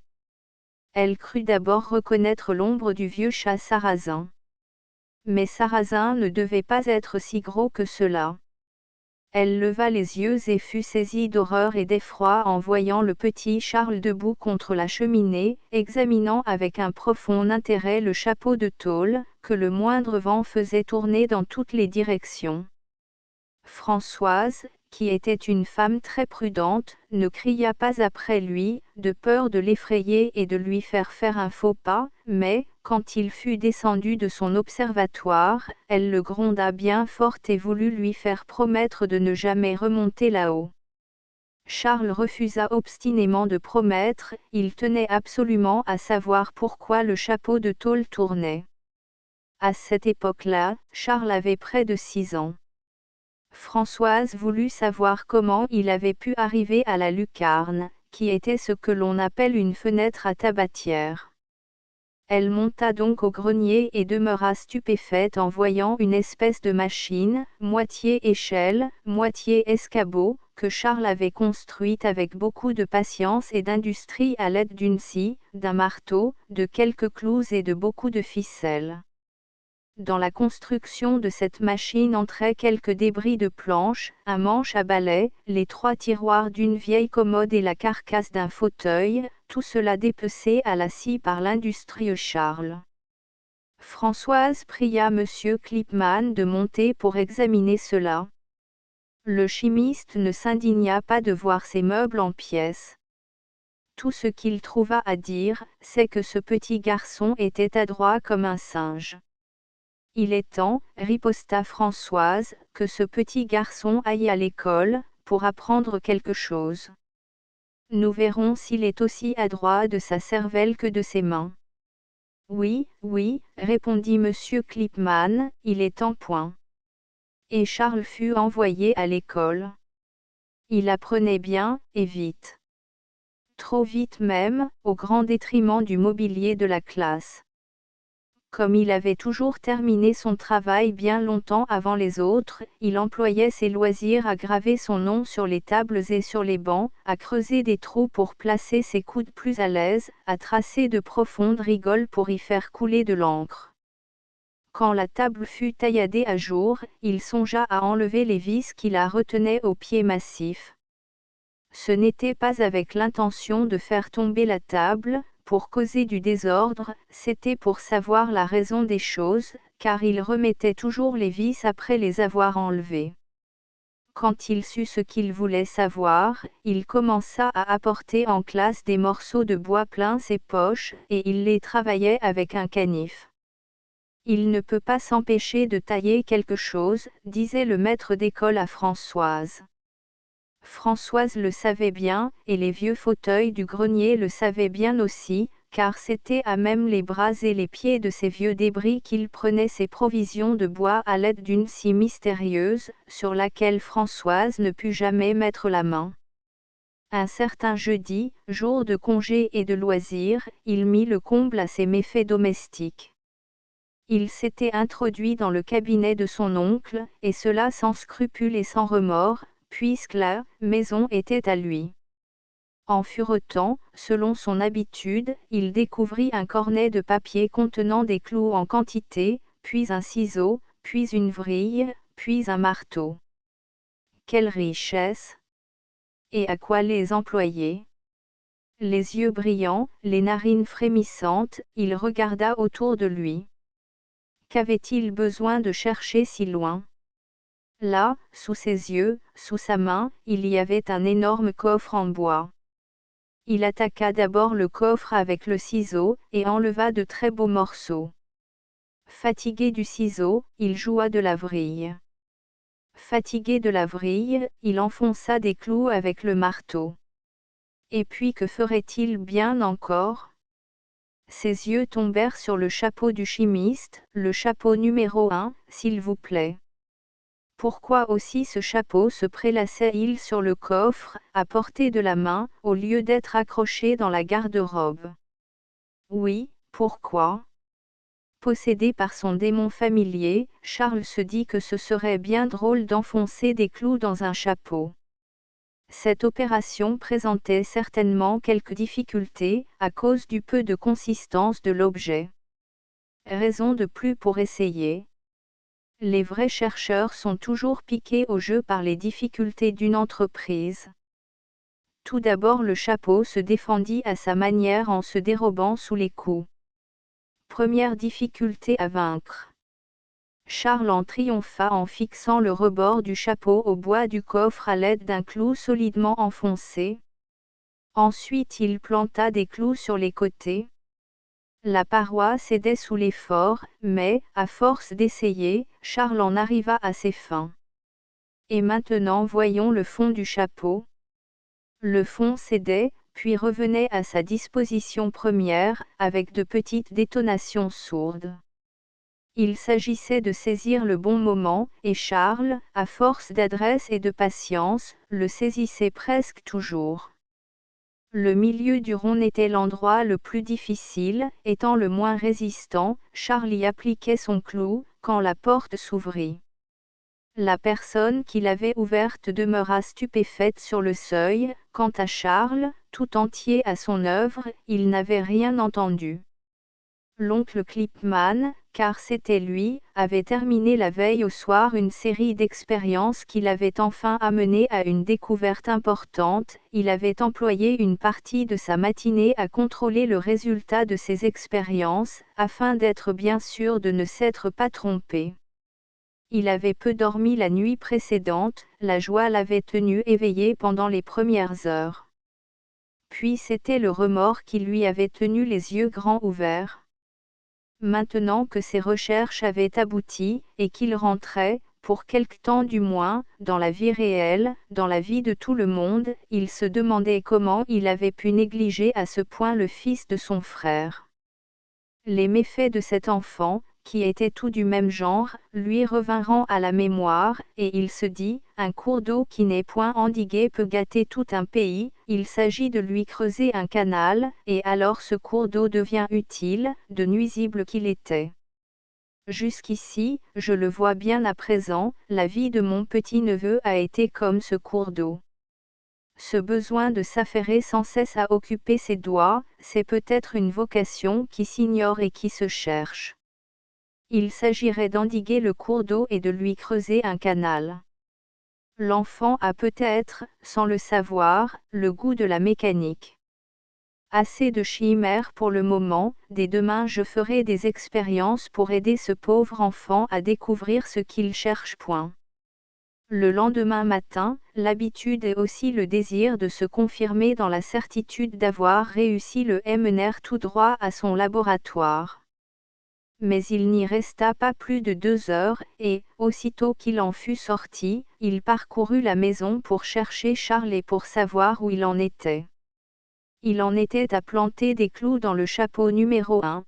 Elle crut d'abord reconnaître l'ombre du vieux chat Sarrazin. Mais Sarrazin ne devait pas être si gros que cela. Elle leva les yeux et fut saisie d'horreur et d'effroi en voyant le petit Charles debout contre la cheminée, examinant avec un profond intérêt le chapeau de tôle, que le moindre vent faisait tourner dans toutes les directions. Françoise, qui était une femme très prudente, ne cria pas après lui, de peur de l'effrayer et de lui faire faire un faux pas, mais, quand il fut descendu de son observatoire, elle le gronda bien fort et voulut lui faire promettre de ne jamais remonter là-haut. Charles refusa obstinément de promettre, il tenait absolument à savoir pourquoi le chapeau de tôle tournait. À cette époque-là, Charles avait près de 6 ans. Françoise voulut savoir comment il avait pu arriver à la lucarne, qui était ce que l'on appelle une fenêtre à tabatière. Elle monta donc au grenier et demeura stupéfaite en voyant une espèce de machine, moitié échelle, moitié escabeau, que Charles avait construite avec beaucoup de patience et d'industrie à l'aide d'une scie, d'un marteau, de quelques clous et de beaucoup de ficelles. Dans la construction de cette machine entraient quelques débris de planches, un manche à balai, les 3 tiroirs d'une vieille commode et la carcasse d'un fauteuil, tout cela dépecé à la scie par l'industrieux Charles. Françoise pria M. Klipmann de monter pour examiner cela. Le chimiste ne s'indigna pas de voir ces meubles en pièces. Tout ce qu'il trouva à dire, c'est que ce petit garçon était adroit comme un singe. Il est temps, riposta Françoise, que ce petit garçon aille à l'école, pour apprendre quelque chose. Nous verrons s'il est aussi adroit de sa cervelle que de ses mains. Oui, oui, répondit M. Klipmann, il est en point. Et Charles fut envoyé à l'école. Il apprenait bien, et vite. Trop vite même, au grand détriment du mobilier de la classe. Comme il avait toujours terminé son travail bien longtemps avant les autres, il employait ses loisirs à graver son nom sur les tables et sur les bancs, à creuser des trous pour placer ses coudes plus à l'aise, à tracer de profondes rigoles pour y faire couler de l'encre. Quand la table fut tailladée à jour, il songea à enlever les vis qui la retenaient aux pieds massifs. Ce n'était pas avec l'intention de faire tomber la table, pour causer du désordre, c'était pour savoir la raison des choses, car il remettait toujours les vis après les avoir enlevées. Quand il sut ce qu'il voulait savoir, il commença à apporter en classe des morceaux de bois plein ses poches, et il les travaillait avec un canif. Il ne peut pas s'empêcher de tailler quelque chose, disait le maître d'école à Françoise. Françoise le savait bien, et les vieux fauteuils du grenier le savaient bien aussi, car c'était à même les bras et les pieds de ces vieux débris qu'il prenait ses provisions de bois à l'aide d'une scie mystérieuse, sur laquelle Françoise ne put jamais mettre la main. Un certain jeudi, jour de congé et de loisir, il mit le comble à ses méfaits domestiques. Il s'était introduit dans le cabinet de son oncle, et cela sans scrupule et sans remords, puisque la maison était à lui. En furetant, selon son habitude, il découvrit un cornet de papier contenant des clous en quantité, puis un ciseau, puis une vrille, puis un marteau. Quelle richesse! Et à quoi les employer? Les yeux brillants, les narines frémissantes, il regarda autour de lui. Qu'avait-il besoin de chercher si loin? Là, sous ses yeux, sous sa main, il y avait un énorme coffre en bois. Il attaqua d'abord le coffre avec le ciseau, et enleva de très beaux morceaux. Fatigué du ciseau, il joua de la vrille. Fatigué de la vrille, il enfonça des clous avec le marteau. Et puis que ferait-il bien encore? Ses yeux tombèrent sur le chapeau du chimiste, le chapeau numéro 1, s'il vous plaît. Pourquoi aussi ce chapeau se prélassait-il sur le coffre, à portée de la main, au lieu d'être accroché dans la garde-robe? Oui, pourquoi? Possédé par son démon familier, Charles se dit que ce serait bien drôle d'enfoncer des clous dans un chapeau. Cette opération présentait certainement quelques difficultés, à cause du peu de consistance de l'objet. Raison de plus pour essayer. Les vrais chercheurs sont toujours piqués au jeu par les difficultés d'une entreprise. Tout d'abord le chapeau se défendit à sa manière en se dérobant sous les coups. Première difficulté à vaincre. Charles en triompha en fixant le rebord du chapeau au bois du coffre à l'aide d'un clou solidement enfoncé. Ensuite il planta des clous sur les côtés. La paroi cédait sous l'effort, mais, à force d'essayer, Charles en arriva à ses fins. Et maintenant voyons le fond du chapeau. Le fond cédait, puis revenait à sa disposition première, avec de petites détonations sourdes. Il s'agissait de saisir le bon moment, et Charles, à force d'adresse et de patience, le saisissait presque toujours. Le milieu du rond était l'endroit le plus difficile, étant le moins résistant. Charles y appliquait son clou, quand la porte s'ouvrit. La personne qui l'avait ouverte demeura stupéfaite sur le seuil. Quant à Charles, tout entier à son œuvre, il n'avait rien entendu. L'oncle Clipman, car c'était lui, avait terminé la veille au soir une série d'expériences qui l'avaient enfin amené à une découverte importante. Il avait employé une partie de sa matinée à contrôler le résultat de ces expériences, afin d'être bien sûr de ne s'être pas trompé. Il avait peu dormi la nuit précédente, la joie l'avait tenu éveillé pendant les premières heures. Puis c'était le remords qui lui avait tenu les yeux grands ouverts. Maintenant que ses recherches avaient abouti, et qu'il rentrait, pour quelque temps du moins, dans la vie réelle, dans la vie de tout le monde, il se demandait comment il avait pu négliger à ce point le fils de son frère. Les méfaits de cet enfant, qui était tout du même genre, lui revinrent à la mémoire, et il se dit, un cours d'eau qui n'est point endigué peut gâter tout un pays, il s'agit de lui creuser un canal, et alors ce cours d'eau devient utile, de nuisible qu'il était. Jusqu'ici, je le vois bien à présent, la vie de mon petit-neveu a été comme ce cours d'eau. Ce besoin de s'affairer sans cesse à occuper ses doigts, c'est peut-être une vocation qui s'ignore et qui se cherche. Il s'agirait d'endiguer le cours d'eau et de lui creuser un canal. L'enfant a peut-être, sans le savoir, le goût de la mécanique. Assez de chimères pour le moment, dès demain je ferai des expériences pour aider ce pauvre enfant à découvrir ce qu'il cherche point. Le lendemain matin, l'habitude et aussi le désir de se confirmer dans la certitude d'avoir réussi le menèrent tout droit à son laboratoire. Mais il n'y resta pas plus de 2 heures, et, aussitôt qu'il en fut sorti, il parcourut la maison pour chercher Charles et pour savoir où il en était. Il en était à planter des clous dans le chapeau numéro 1.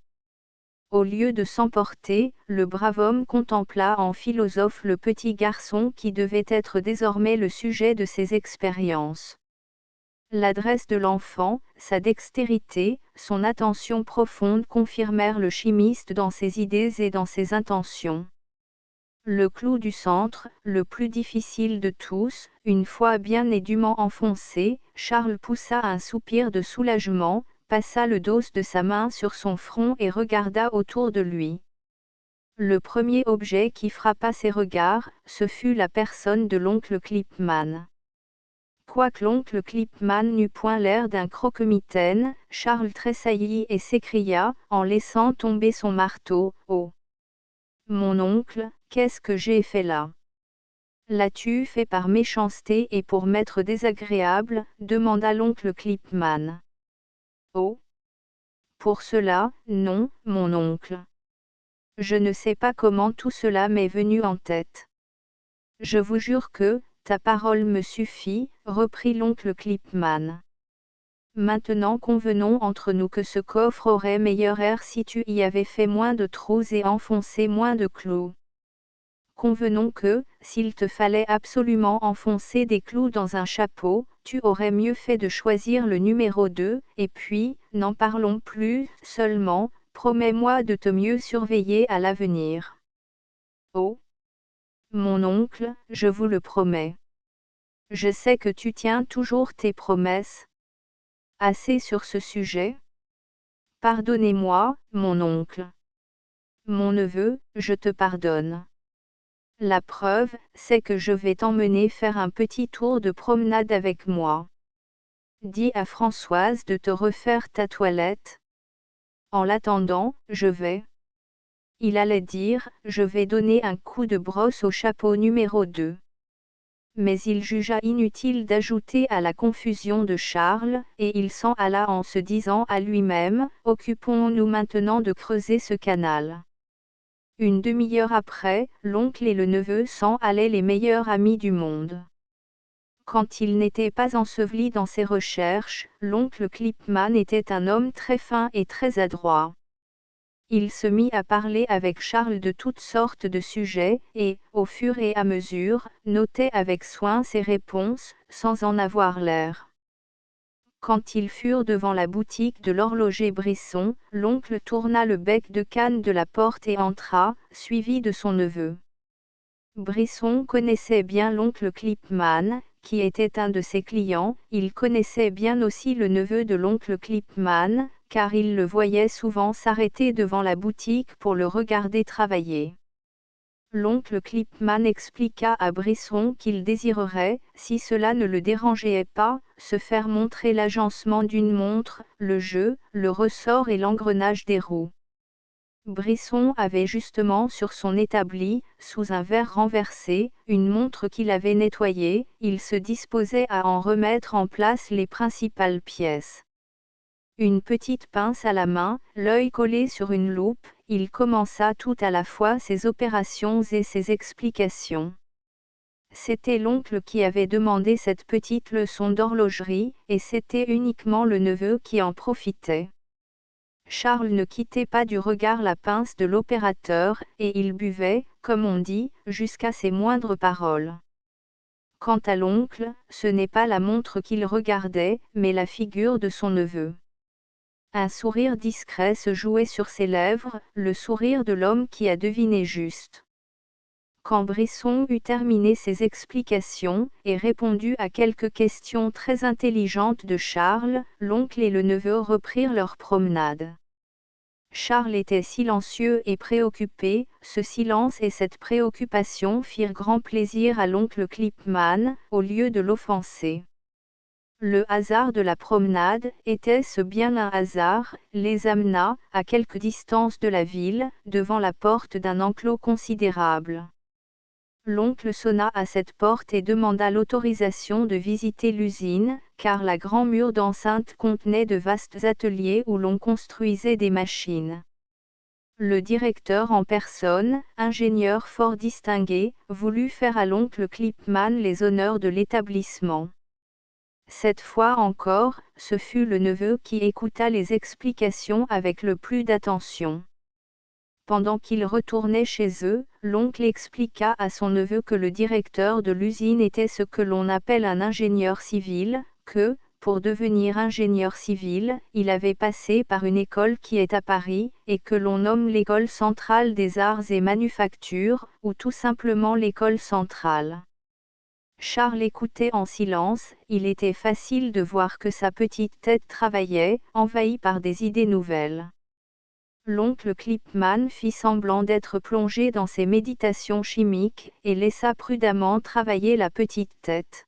Au lieu de s'emporter, le brave homme contempla en philosophe le petit garçon qui devait être désormais le sujet de ses expériences. L'adresse de l'enfant, sa dextérité, son attention profonde confirmèrent le chimiste dans ses idées et dans ses intentions. Le clou du centre, le plus difficile de tous, une fois bien et dûment enfoncé, Charles poussa un soupir de soulagement, passa le dos de sa main sur son front et regarda autour de lui. Le premier objet qui frappa ses regards, ce fut la personne de l'oncle Clipman. Quoique l'oncle Clipman n'eût point l'air d'un croque-mitaine, Charles tressaillit et s'écria, en laissant tomber son marteau, « Oh! Mon oncle, qu'est-ce que j'ai fait là? L'as-tu fait par méchanceté et pour m'être désagréable ?» demanda l'oncle Clipman. « Oh! Pour cela, non, mon oncle. Je ne sais pas comment tout cela m'est venu en tête. Je vous jure que, ta parole me suffit, reprit l'oncle Clipman. Maintenant convenons entre nous que ce coffre aurait meilleur air si tu y avais fait moins de trous et enfoncé moins de clous. Convenons que, s'il te fallait absolument enfoncer des clous dans un chapeau, tu aurais mieux fait de choisir le numéro 2, et puis, n'en parlons plus, seulement, promets-moi de te mieux surveiller à l'avenir. Oh! Mon oncle, je vous le promets. Je sais que tu tiens toujours tes promesses. Assez sur ce sujet. Pardonnez-moi, mon oncle. Mon neveu, je te pardonne. La preuve, c'est que je vais t'emmener faire un petit tour de promenade avec moi. Dis à Françoise de te refaire ta toilette. En l'attendant, je vais. Il allait dire, je vais donner un coup de brosse au chapeau numéro 2. Mais il jugea inutile d'ajouter à la confusion de Charles, et il s'en alla en se disant à lui-même, occupons-nous maintenant de creuser ce canal. Une demi-heure après, l'oncle et le neveu s'en allaient les meilleurs amis du monde. Quand il n'était pas enseveli dans ses recherches, l'oncle Clipman était un homme très fin et très adroit. Il se mit à parler avec Charles de toutes sortes de sujets, et, au fur et à mesure, notait avec soin ses réponses, sans en avoir l'air. Quand ils furent devant la boutique de l'horloger Brisson, l'oncle tourna le bec de cane de la porte et entra, suivi de son neveu. Brisson connaissait bien l'oncle Klipman, qui était un de ses clients. Il connaissait bien aussi le neveu de l'oncle Klipman, car il le voyait souvent s'arrêter devant la boutique pour le regarder travailler. L'oncle Klipman expliqua à Brisson qu'il désirerait, si cela ne le dérangeait pas, se faire montrer l'agencement d'une montre, le jeu, le ressort et l'engrenage des roues. Brisson avait justement sur son établi, sous un verre renversé, une montre qu'il avait nettoyée. Il se disposait à en remettre en place les principales pièces. Une petite pince à la main, l'œil collé sur une loupe, il commença tout à la fois ses opérations et ses explications. C'était l'oncle qui avait demandé cette petite leçon d'horlogerie, et c'était uniquement le neveu qui en profitait. Charles ne quittait pas du regard la pince de l'opérateur, et il buvait, comme on dit, jusqu'à ses moindres paroles. Quant à l'oncle, ce n'est pas la montre qu'il regardait, mais la figure de son neveu. Un sourire discret se jouait sur ses lèvres, le sourire de l'homme qui a deviné juste. Quand Brisson eut terminé ses explications, et répondu à quelques questions très intelligentes de Charles, l'oncle et le neveu reprirent leur promenade. Charles était silencieux et préoccupé. Ce silence et cette préoccupation firent grand plaisir à l'oncle Klipman, au lieu de l'offenser. Le hasard de la promenade, était-ce bien un hasard, les amena, à quelque distance de la ville, devant la porte d'un enclos considérable. L'oncle sonna à cette porte et demanda l'autorisation de visiter l'usine, car la grand mur d'enceinte contenait de vastes ateliers où l'on construisait des machines. Le directeur en personne, ingénieur fort distingué, voulut faire à l'oncle Klipman les honneurs de l'établissement. Cette fois encore, ce fut le neveu qui écouta les explications avec le plus d'attention. Pendant qu'ils retournaient chez eux, l'oncle expliqua à son neveu que le directeur de l'usine était ce que l'on appelle un ingénieur civil, que, pour devenir ingénieur civil, il avait passé par une école qui est à Paris, et que l'on nomme l'école centrale des arts et manufactures, ou tout simplement l'école centrale. Charles écoutait en silence. Il était facile de voir que sa petite tête travaillait, envahie par des idées nouvelles. L'oncle Klipman fit semblant d'être plongé dans ses méditations chimiques, et laissa prudemment travailler la petite tête.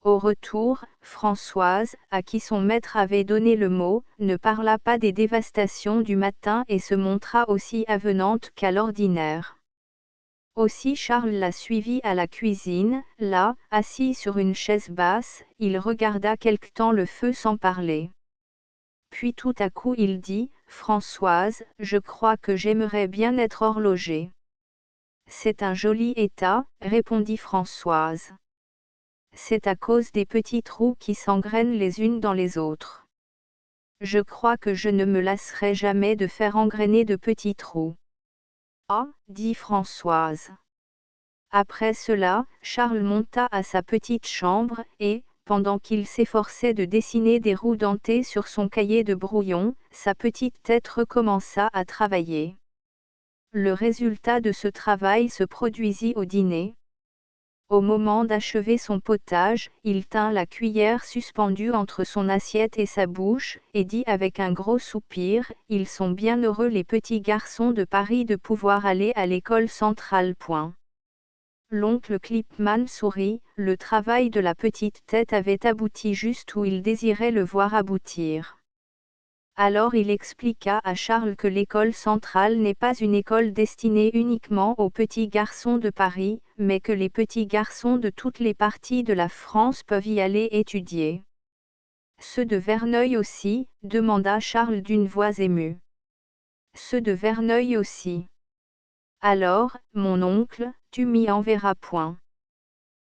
Au retour, Françoise, à qui son maître avait donné le mot, ne parla pas des dévastations du matin et se montra aussi avenante qu'à l'ordinaire. Aussi Charles la suivit à la cuisine. Là, assis sur une chaise basse, il regarda quelque temps le feu sans parler. Puis tout à coup il dit, « Françoise, je crois que j'aimerais bien être horloger. » « C'est un joli état, » répondit Françoise. « C'est à cause des petits trous qui s'engrènent les unes dans les autres. Je crois que je ne me lasserai jamais de faire engrainer de petits trous. » « Ah, » dit Françoise. Après cela, Charles monta à sa petite chambre, et, pendant qu'il s'efforçait de dessiner des roues dentées sur son cahier de brouillon, sa petite tête recommença à travailler. Le résultat de ce travail se produisit au dîner. Au moment d'achever son potage, il tint la cuillère suspendue entre son assiette et sa bouche, et dit avec un gros soupir, « Ils sont bien heureux les petits garçons de Paris de pouvoir aller à l'école centrale. » L'oncle Klipman sourit. Le travail de la petite tête avait abouti juste où il désirait le voir aboutir. Alors il expliqua à Charles que l'école centrale n'est pas une école destinée uniquement aux petits garçons de Paris, mais que les petits garçons de toutes les parties de la France peuvent y aller étudier. « Ceux de Verneuil aussi ?» demanda Charles d'une voix émue. « Ceux de Verneuil aussi. Alors, mon oncle, tu m'y enverras point. »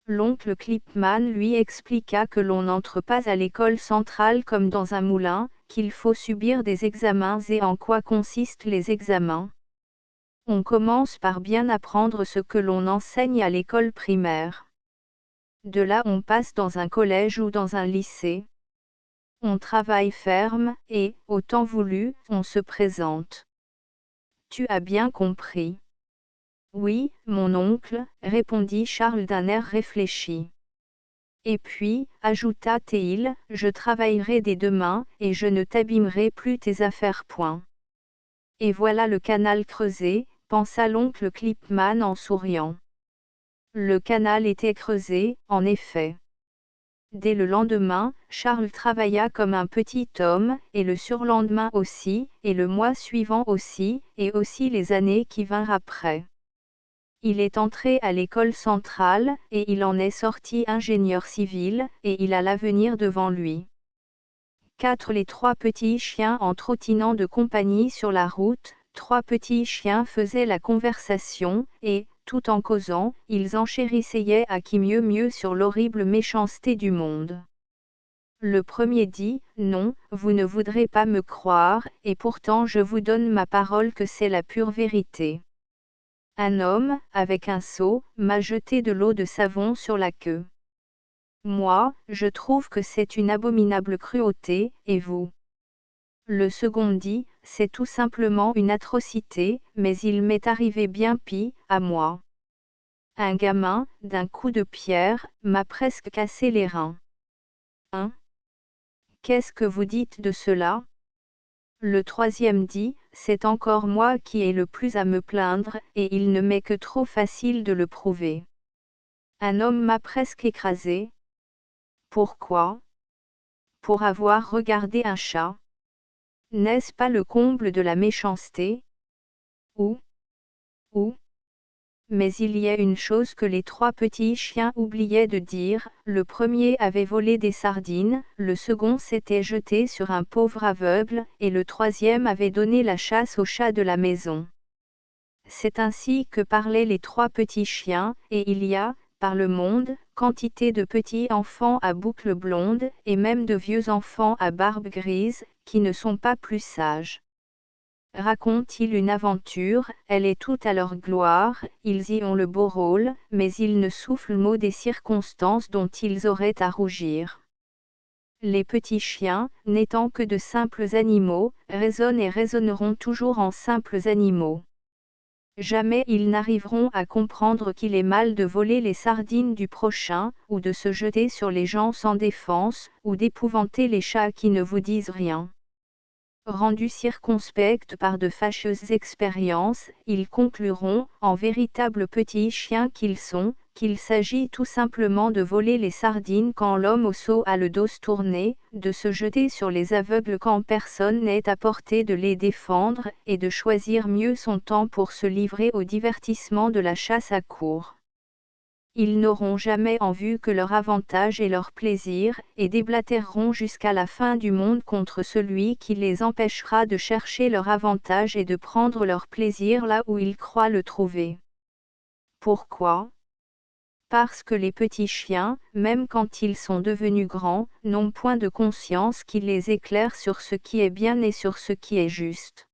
L'oncle Klipman lui expliqua que l'on n'entre pas à l'école centrale comme dans un moulin, qu'il faut subir des examens et en quoi consistent les examens. On commence par bien apprendre ce que l'on enseigne à l'école primaire. De là on passe dans un collège ou dans un lycée. on travaille ferme, et, au temps voulu, on se présente. Tu as bien compris. Oui, mon oncle, répondit Charles d'un air réfléchi. Et puis, ajouta-t-il, je travaillerai dès demain, et je ne t'abîmerai plus tes affaires. Point. Et voilà le canal creusé, pensa l'oncle Clipman en souriant. Le canal était creusé, en effet. Dès le lendemain, Charles travailla comme un petit homme, et le surlendemain aussi, et le mois suivant aussi, et aussi les années qui vinrent après. Il est entré à l'école centrale, et il en est sorti ingénieur civil, et il a l'avenir devant lui. 4. Les trois petits chiens en trottinant de compagnie sur la route, trois petits chiens faisaient la conversation, et, tout en causant, ils enchérisaient à qui mieux sur l'horrible méchanceté du monde. Le premier dit, « Non, vous ne voudrez pas me croire, et pourtant je vous donne ma parole que c'est la pure vérité. Un homme, avec un seau, m'a jeté de l'eau de savon sur la queue. Moi, je trouve que c'est une abominable cruauté, et vous ? » Le second dit, « C'est tout simplement une atrocité, mais il m'est arrivé bien pis, à moi. Un gamin, d'un coup de pierre, m'a presque cassé les reins. » Hein ? Qu'est-ce que vous dites de cela ? Le troisième dit, « C'est encore moi qui ai le plus à me plaindre, et il ne m'est que trop facile de le prouver. Un homme m'a presque écrasé. Pourquoi ? Pour avoir regardé un chat. N'est-ce pas le comble de la méchanceté ? Ou ? Mais il y a une chose que les trois petits chiens oubliaient de dire, le premier avait volé des sardines, le second s'était jeté sur un pauvre aveugle, et le troisième avait donné la chasse au chat de la maison. C'est ainsi que parlaient les trois petits chiens, et il y a, par le monde, quantité de petits enfants à boucles blondes, et même de vieux enfants à barbe grise, qui ne sont pas plus sages. Racontent-ils une aventure, elle est toute à leur gloire, ils y ont le beau rôle, mais ils ne soufflent mot des circonstances dont ils auraient à rougir. Les petits chiens, n'étant que de simples animaux, raisonnent et raisonneront toujours en simples animaux. Jamais ils n'arriveront à comprendre qu'il est mal de voler les sardines du prochain, ou de se jeter sur les gens sans défense, ou d'épouvanter les chats qui ne vous disent rien. Rendus circonspects par de fâcheuses expériences, ils concluront, en véritables petits chiens qu'ils sont, qu'il s'agit tout simplement de voler les sardines quand l'homme au seau a le dos tourné, de se jeter sur les aveugles quand personne n'est à portée de les défendre, et de choisir mieux son temps pour se livrer au divertissement de la chasse à courre. Ils n'auront jamais en vue que leur avantage et leur plaisir, et déblatéreront jusqu'à la fin du monde contre celui qui les empêchera de chercher leur avantage et de prendre leur plaisir là où ils croient le trouver. Pourquoi ? Parce que les petits chiens, même quand ils sont devenus grands, n'ont point de conscience qui les éclaire sur ce qui est bien et sur ce qui est juste.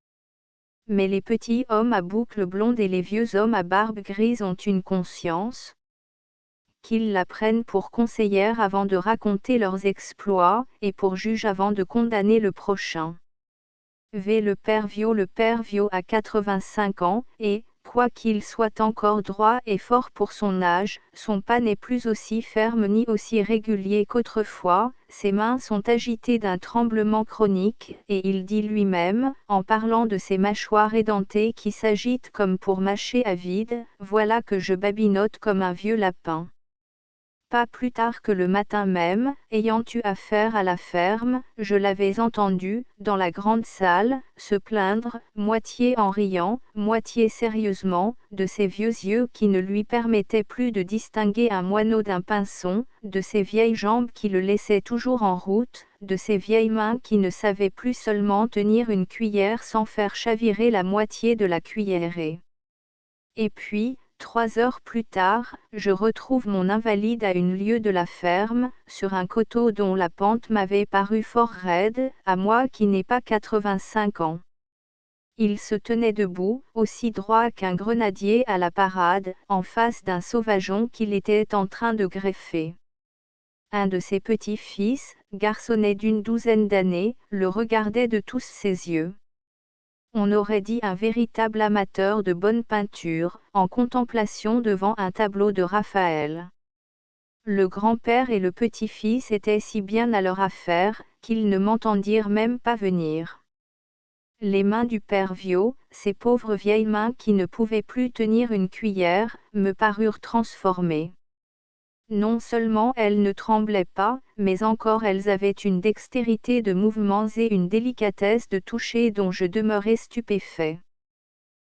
Mais les petits hommes à boucles blondes et les vieux hommes à barbe grise ont une conscience. Qu'ils la prennent pour conseillère avant de raconter leurs exploits, et pour juge avant de condamner le prochain. Le père Viau a 85 ans, et, quoiqu'il soit encore droit et fort pour son âge, son pas n'est plus aussi ferme ni aussi régulier qu'autrefois, ses mains sont agitées d'un tremblement chronique, et il dit lui-même, en parlant de ses mâchoires édentées qui s'agitent comme pour mâcher à vide, « Voilà que je babinote comme un vieux lapin. » Pas plus tard que le matin même, ayant eu affaire à la ferme, je l'avais entendu, dans la grande salle, se plaindre, moitié en riant, moitié sérieusement, de ses vieux yeux qui ne lui permettaient plus de distinguer un moineau d'un pinson, de ses vieilles jambes qui le laissaient toujours en route, de ses vieilles mains qui ne savaient plus seulement tenir une cuillère sans faire chavirer la moitié de la cuillerée. Et puis, 3 heures plus tard, je retrouve mon invalide à une lieue de la ferme, sur un coteau dont la pente m'avait paru fort raide, à moi qui n'ai pas 85 ans. Il se tenait debout, aussi droit qu'un grenadier à la parade, en face d'un sauvageon qu'il était en train de greffer. Un de ses petits-fils, garçonnet d'une douzaine d'années, le regardait de tous ses yeux. On aurait dit un véritable amateur de bonne peinture, en contemplation devant un tableau de Raphaël. Le grand-père et le petit-fils étaient si bien à leur affaire, qu'ils ne m'entendirent même pas venir. Les mains du père Viot, ces pauvres vieilles mains qui ne pouvaient plus tenir une cuillère, me parurent transformées. Non seulement elles ne tremblaient pas, mais encore elles avaient une dextérité de mouvements et une délicatesse de toucher dont je demeurais stupéfait.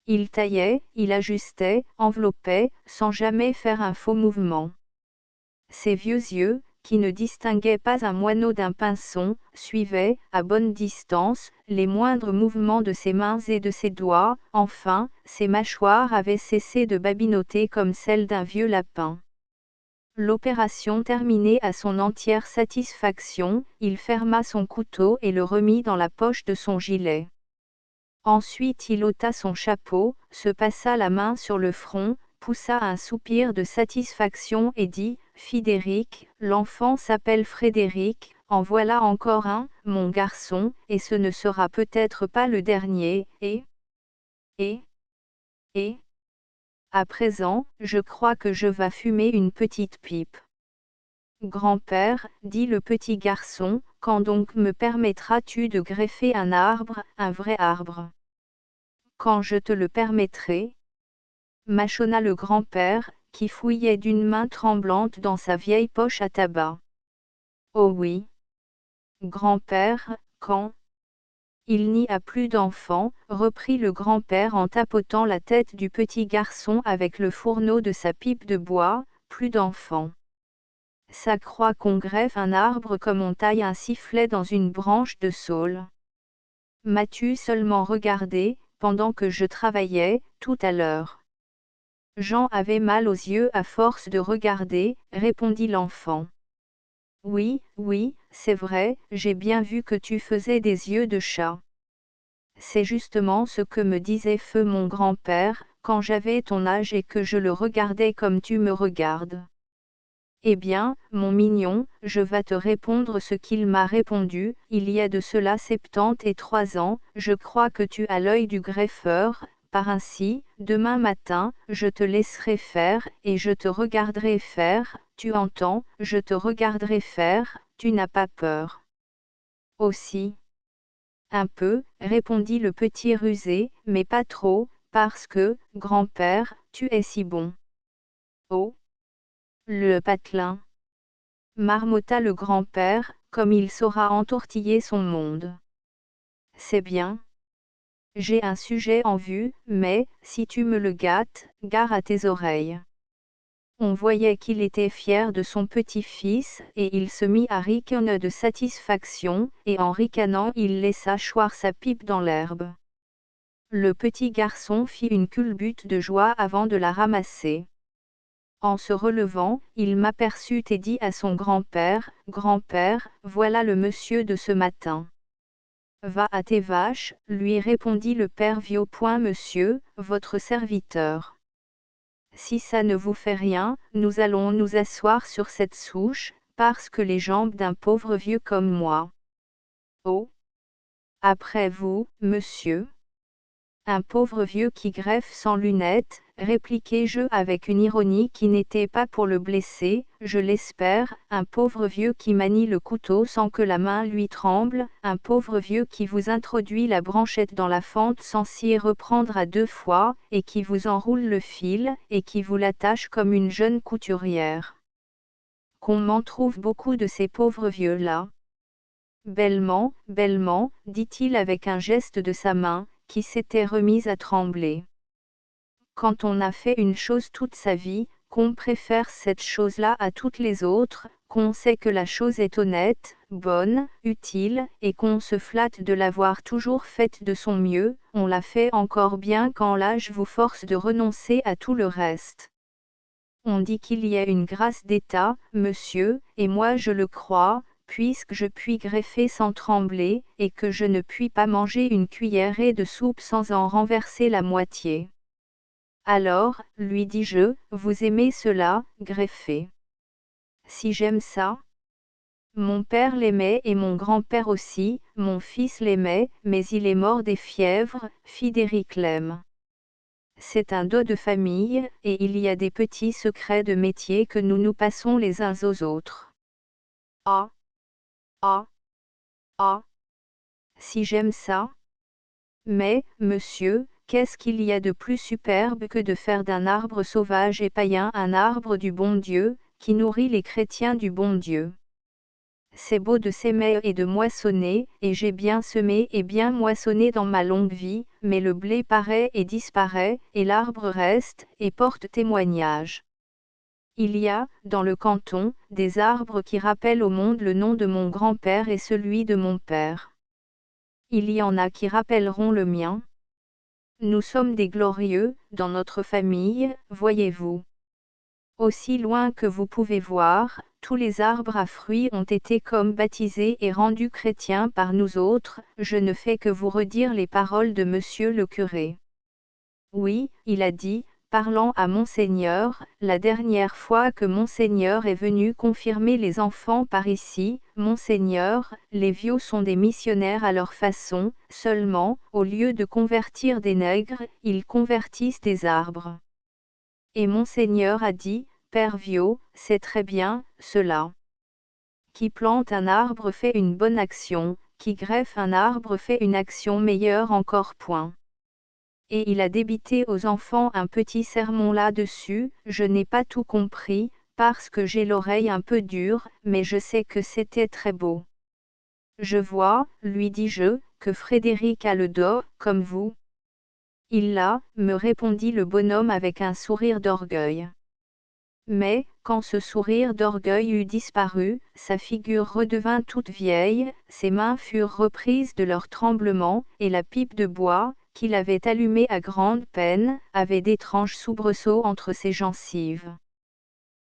Il taillait, il ajustait, enveloppait, sans jamais faire un faux mouvement. Ses vieux yeux, qui ne distinguaient pas un moineau d'un pinson, suivaient, à bonne distance, les moindres mouvements de ses mains et de ses doigts. Enfin, ses mâchoires avaient cessé de babinoter comme celles d'un vieux lapin. L'opération terminée à son entière satisfaction, il ferma son couteau et le remit dans la poche de son gilet. Ensuite il ôta son chapeau, se passa la main sur le front, poussa un soupir de satisfaction et dit, « Fidéric, l'enfant s'appelle Frédéric, en voilà encore un, mon garçon, et ce ne sera peut-être pas le dernier, et... À présent, je crois que je vas fumer une petite pipe. » « Grand-père, dit le petit garçon, quand donc me permettras-tu de greffer un arbre, un vrai arbre ? » « Quand je te le permettrai. » mâchonna le grand-père, qui fouillait d'une main tremblante dans sa vieille poche à tabac. « Oh oui. Grand-père, quand ? » « Il n'y a plus d'enfants, reprit le grand-père en tapotant la tête du petit garçon avec le fourneau de sa pipe de bois, plus d'enfants. Ça croit qu'on greffe un arbre comme on taille un sifflet dans une branche de saule. M'as-tu seulement regardé, pendant que je travaillais, tout à l'heure ? Jean avait mal aux yeux à force de regarder, répondit l'enfant. Oui, oui, c'est vrai, j'ai bien vu que tu faisais des yeux de chat. C'est justement ce que me disait feu mon grand-père, quand j'avais ton âge et que je le regardais comme tu me regardes. Eh bien, mon mignon, je vas te répondre ce qu'il m'a répondu, il y a de cela 73 ans, je crois que tu as l'œil du greffeur, par ainsi, demain matin, je te laisserai faire, et je te regarderai faire, tu entends, je te regarderai faire, tu n'as pas peur. Aussi. Un peu, répondit le petit rusé, mais pas trop, parce que, grand-père, tu es si bon. Oh. Le patelin. Marmotta le grand-père, comme il saura entortiller son monde. C'est bien. J'ai un sujet en vue, mais, si tu me le gâtes, gare à tes oreilles. On voyait qu'il était fier de son petit-fils, et il se mit à ricaner de satisfaction, et en ricanant il laissa choir sa pipe dans l'herbe. Le petit garçon fit une culbute de joie avant de la ramasser. En se relevant, il m'aperçut et dit à son grand-père, « Grand-père, voilà le monsieur de ce matin. » « Va à tes vaches, lui répondit le père Viot. Monsieur, votre serviteur. Si ça ne vous fait rien, nous allons nous asseoir sur cette souche, parce que les jambes d'un pauvre vieux comme moi. Oh. Après vous, monsieur. Un pauvre vieux qui greffe sans lunettes, répliquai-je avec une ironie qui n'était pas pour le blesser, je l'espère, un pauvre vieux qui manie le couteau sans que la main lui tremble, un pauvre vieux qui vous introduit la branchette dans la fente sans s'y reprendre à 2 fois, et qui vous enroule le fil, et qui vous l'attache comme une jeune couturière. Qu'on m'en trouve beaucoup de ces pauvres vieux-là. Bellement, bellement, dit-il avec un geste de sa main, qui s'était remise à trembler. Quand on a fait une chose toute sa vie, qu'on préfère cette chose-là à toutes les autres, qu'on sait que la chose est honnête, bonne, utile, et qu'on se flatte de l'avoir toujours faite de son mieux, on la fait encore bien quand l'âge vous force de renoncer à tout le reste. On dit qu'il y a une grâce d'État, monsieur, et moi je le crois, puisque je puis greffer sans trembler, et que je ne puis pas manger une cuillerée de soupe sans en renverser la moitié. Alors, lui dis-je, vous aimez cela, greffer. Si j'aime ça, mon père l'aimait et mon grand-père aussi, mon fils l'aimait, mais il est mort des fièvres, Frédéric l'aime. C'est un dos de famille, et il y a des petits secrets de métier que nous nous passons les uns aux autres. Ah! Ah! Ah! Si j'aime ça! Mais, monsieur, qu'est-ce qu'il y a de plus superbe que de faire d'un arbre sauvage et païen un arbre du bon Dieu, qui nourrit les chrétiens du bon Dieu? C'est beau de s'aimer et de moissonner, et j'ai bien semé et bien moissonné dans ma longue vie, mais le blé paraît et disparaît, et l'arbre reste, et porte témoignage. Il y a, dans le canton, des arbres qui rappellent au monde le nom de mon grand-père et celui de mon père. Il y en a qui rappelleront le mien. Nous sommes des glorieux, dans notre famille, voyez-vous. Aussi loin que vous pouvez voir, tous les arbres à fruits ont été comme baptisés et rendus chrétiens par nous autres, je ne fais que vous redire les paroles de monsieur le curé. Oui, il a dit, parlant à Monseigneur, la dernière fois que Monseigneur est venu confirmer les enfants par ici, Monseigneur, les vieux sont des missionnaires à leur façon, seulement, au lieu de convertir des nègres, ils convertissent des arbres. Et Monseigneur a dit, Père Viot, c'est très bien, cela. Qui plante un arbre fait une bonne action, qui greffe un arbre fait une action meilleure encore point. Et il a débité aux enfants un petit sermon là-dessus, je n'ai pas tout compris, parce que j'ai l'oreille un peu dure, mais je sais que c'était très beau. Je vois, lui dis-je, que Frédéric a le dos, comme vous. Il l'a, me répondit le bonhomme avec un sourire d'orgueil. Mais, quand ce sourire d'orgueil eut disparu, sa figure redevint toute vieille, ses mains furent reprises de leur tremblement, et la pipe de bois, qu'il avait allumée à grande peine, avait d'étranges soubresauts entre ses gencives.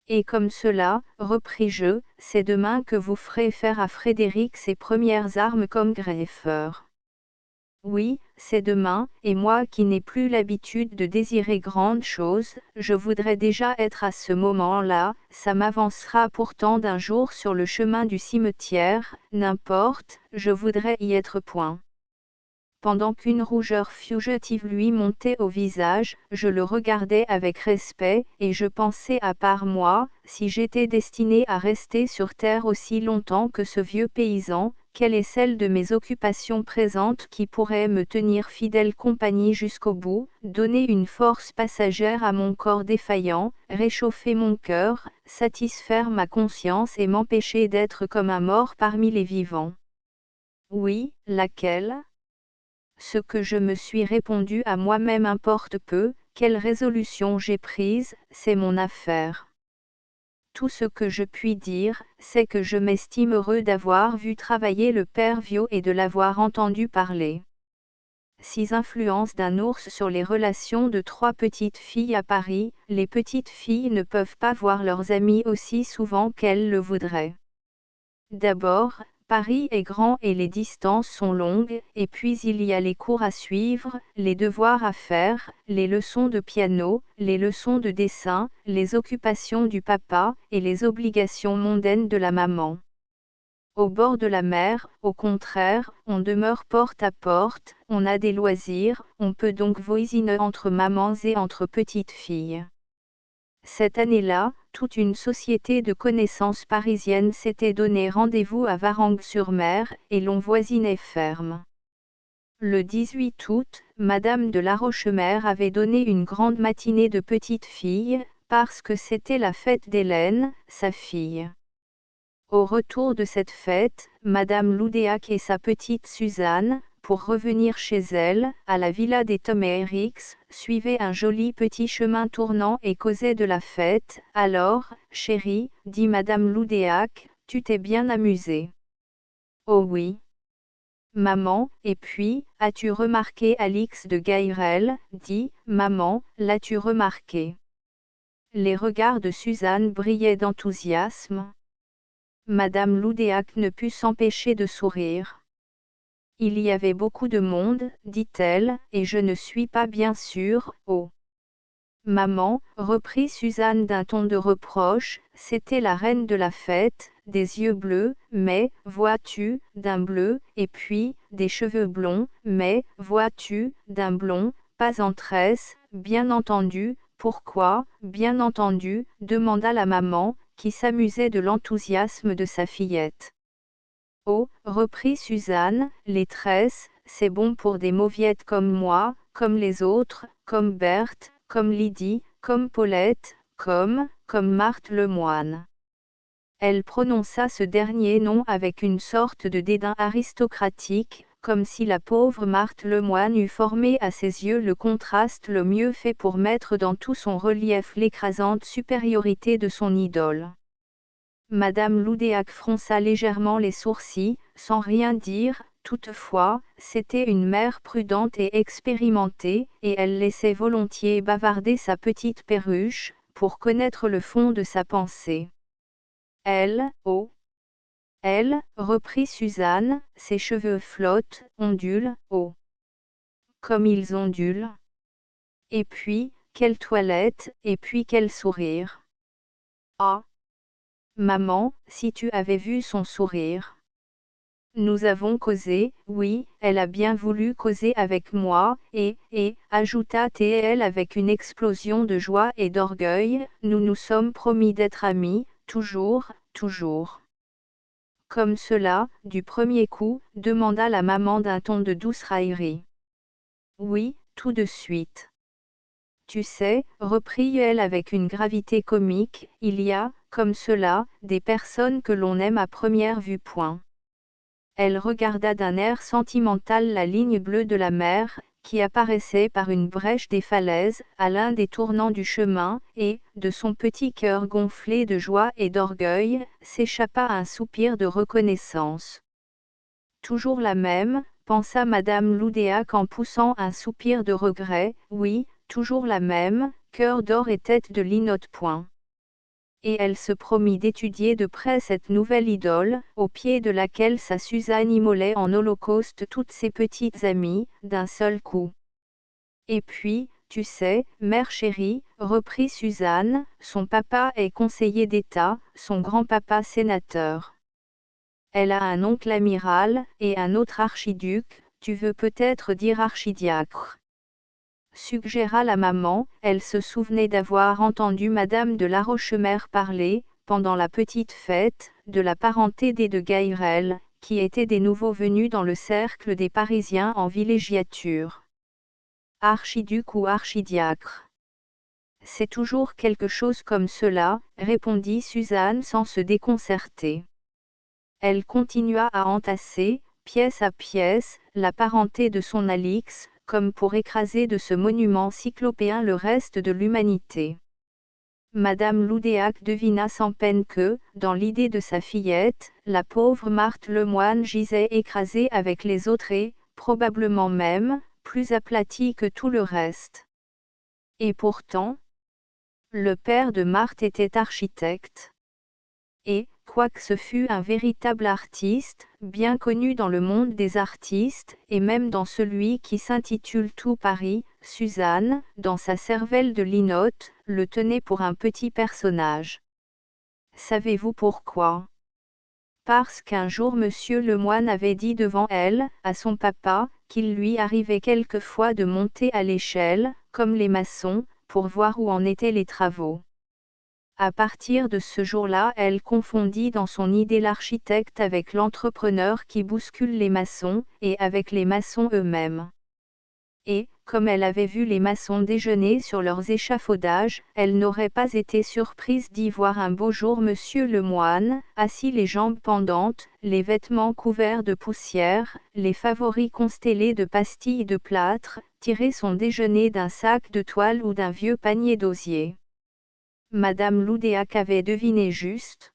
Et comme cela, repris-je, c'est demain que vous ferez faire à Frédéric ses premières armes comme greffeur. Oui, c'est demain, et moi qui n'ai plus l'habitude de désirer grandes choses, je voudrais déjà être à ce moment-là, ça m'avancera pourtant d'un jour sur le chemin du cimetière, n'importe, je voudrais y être point. Pendant qu'une rougeur fugitive lui montait au visage, je le regardais avec respect, et je pensais à part moi, si j'étais destiné à rester sur terre aussi longtemps que ce vieux paysan, quelle est celle de mes occupations présentes qui pourrait me tenir fidèle compagnie jusqu'au bout, donner une force passagère à mon corps défaillant, réchauffer mon cœur, satisfaire ma conscience et m'empêcher d'être comme un mort parmi les vivants. Oui, laquelle ? Ce que je me suis répondu à moi-même importe peu, quelle résolution j'ai prise, c'est mon affaire. Tout ce que je puis dire, c'est que je m'estime heureux d'avoir vu travailler le père Viot et de l'avoir entendu parler. 6 influences d'un ours sur les relations de 3 petites filles à Paris, les petites filles ne peuvent pas voir leurs amis aussi souvent qu'elles le voudraient. D'abord, Paris est grand et les distances sont longues, et puis il y a les cours à suivre, les devoirs à faire, les leçons de piano, les leçons de dessin, les occupations du papa, et les obligations mondaines de la maman. Au bord de la mer, au contraire, on demeure porte à porte, on a des loisirs, on peut donc voisiner entre mamans et entre petites filles. Cette année-là, toute une société de connaissances parisiennes s'était donné rendez-vous à Varennes-sur-Mer, et l'on voisinait ferme. Le 18 août, Madame de Larochemer avait donné une grande matinée de petites filles, parce que c'était la fête d'Hélène, sa fille. Au retour de cette fête, Madame Loudéac et sa petite Suzanne, pour revenir chez elle, à la villa des Tom et Eriks, suivaient un joli petit chemin tournant et causaient de la fête. Alors, chérie, dit Madame Loudéac, tu t'es bien amusée. Oh oui. Maman, et puis, as-tu remarqué Alix de Gairel, dit, maman, l'as-tu remarqué? Les regards de Suzanne brillaient d'enthousiasme. Madame Loudéac ne put s'empêcher de sourire. Il y avait beaucoup de monde, dit-elle, et je ne suis pas bien sûre, oh. Maman, reprit Suzanne d'un ton de reproche, c'était la reine de la fête, des yeux bleus, mais, vois-tu, d'un bleu, et puis, des cheveux blonds, mais, vois-tu, d'un blond, pas en tresse, bien entendu, pourquoi, bien entendu, demanda la maman, qui s'amusait de l'enthousiasme de sa fillette. Oh, reprit Suzanne, les tresses, c'est bon pour des mauviettes comme moi, comme les autres, comme Berthe, comme Lydie, comme Paulette, comme Marthe Lemoine. Elle prononça ce dernier nom avec une sorte de dédain aristocratique, comme si la pauvre Marthe Lemoine eût formé à ses yeux le contraste le mieux fait pour mettre dans tout son relief l'écrasante supériorité de son idole. Madame Loudéac fronça légèrement les sourcils, sans rien dire, toutefois, c'était une mère prudente et expérimentée, et elle laissait volontiers bavarder sa petite perruche, pour connaître le fond de sa pensée. Elle, reprit Suzanne, ses cheveux flottent, ondulent, comme ils ondulent. Et puis, quelle toilette, et puis quel sourire. Ah! Maman, si tu avais vu son sourire. Nous avons causé, elle a bien voulu causer avec moi, et, ajouta-t-elle avec une explosion de joie et d'orgueil, nous nous sommes promis d'être amis, toujours, toujours. Comme cela, du premier coup, demanda la maman d'un ton de douce raillerie. Oui, tout de suite. Tu sais, reprit-elle avec une gravité comique, il y a, comme cela, des personnes que l'on aime à première vue point. Elle regarda d'un air sentimental la ligne bleue de la mer, qui apparaissait par une brèche des falaises, à l'un des tournants du chemin, et, de son petit cœur gonflé de joie et d'orgueil, s'échappa un soupir de reconnaissance. Toujours la même, pensa Madame Loudéac en poussant un soupir de regret, oui, toujours la même, cœur d'or et tête de linotte point. Et elle se promit d'étudier de près cette nouvelle idole, au pied de laquelle sa Suzanne immolait en holocauste toutes ses petites amies, d'un seul coup. Et puis, tu sais, mère chérie, reprit Suzanne, son papa est conseiller d'État, son grand-papa sénateur. Elle a un oncle amiral, et un autre archiduc, tu veux peut-être dire archidiacre. Suggéra la maman, elle se souvenait d'avoir entendu Madame de Larochemer parler, pendant la petite fête, de la parenté des de Gairel, qui étaient des nouveaux venus dans le cercle des Parisiens en villégiature. Archiduc ou archidiacre. C'est toujours quelque chose comme cela, répondit Suzanne sans se déconcerter. Elle continua à entasser, pièce à pièce, la parenté de son Alix, comme pour écraser de ce monument cyclopéen le reste de l'humanité. Madame Loudéac devina sans peine que, dans l'idée de sa fillette, la pauvre Marthe Lemoine gisait écrasée avec les autres et, probablement même, plus aplatie que tout le reste. Et pourtant, le père de Marthe était architecte. Et, quoique ce fût un véritable artiste, bien connu dans le monde des artistes, et même dans celui qui s'intitule Tout Paris, Suzanne, dans sa cervelle de linotte, le tenait pour un petit personnage. Savez-vous pourquoi? Parce qu'un jour Monsieur Lemoine avait dit devant elle, à son papa, qu'il lui arrivait quelquefois de monter à l'échelle, comme les maçons, pour voir où en étaient les travaux. À partir de ce jour-là, elle confondit dans son idée l'architecte avec l'entrepreneur qui bouscule les maçons, et avec les maçons eux-mêmes. Et, comme elle avait vu les maçons déjeuner sur leurs échafaudages, elle n'aurait pas été surprise d'y voir un beau jour Monsieur Lemoine, assis les jambes pendantes, les vêtements couverts de poussière, les favoris constellés de pastilles de plâtre, tirer son déjeuner d'un sac de toile ou d'un vieux panier d'osier. Madame Loudéac avait deviné juste.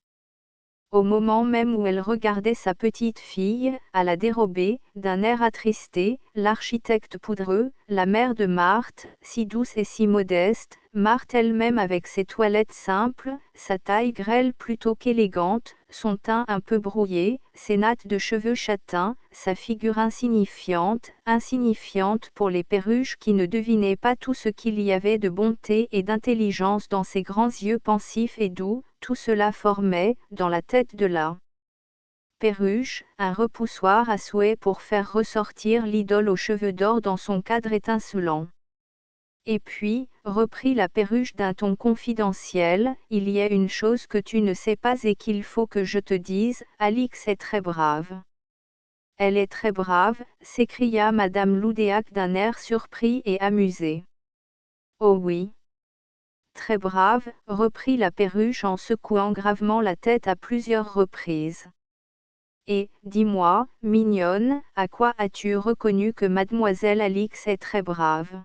Au moment même où elle regardait sa petite fille, à la dérobée, d'un air attristé, l'architecte poudreux, la mère de Marthe, si douce et si modeste, Marthe elle-même avec ses toilettes simples, sa taille grêle plutôt qu'élégante, son teint un peu brouillé, ses nattes de cheveux châtains, sa figure insignifiante, insignifiante pour les perruches qui ne devinaient pas tout ce qu'il y avait de bonté et d'intelligence dans ses grands yeux pensifs et doux, tout cela formait, dans la tête de la perruche, un repoussoir à souhait pour faire ressortir l'idole aux cheveux d'or dans son cadre étincelant. Et puis, reprit la perruche d'un ton confidentiel, il y a une chose que tu ne sais pas et qu'il faut que je te dise, Alix est très brave. Elle est très brave, s'écria Madame Loudéac d'un air surpris et amusé. Oh oui. Très brave, reprit la perruche en secouant gravement la tête à plusieurs reprises. Et, dis-moi, mignonne, à quoi as-tu reconnu que mademoiselle Alix est très brave?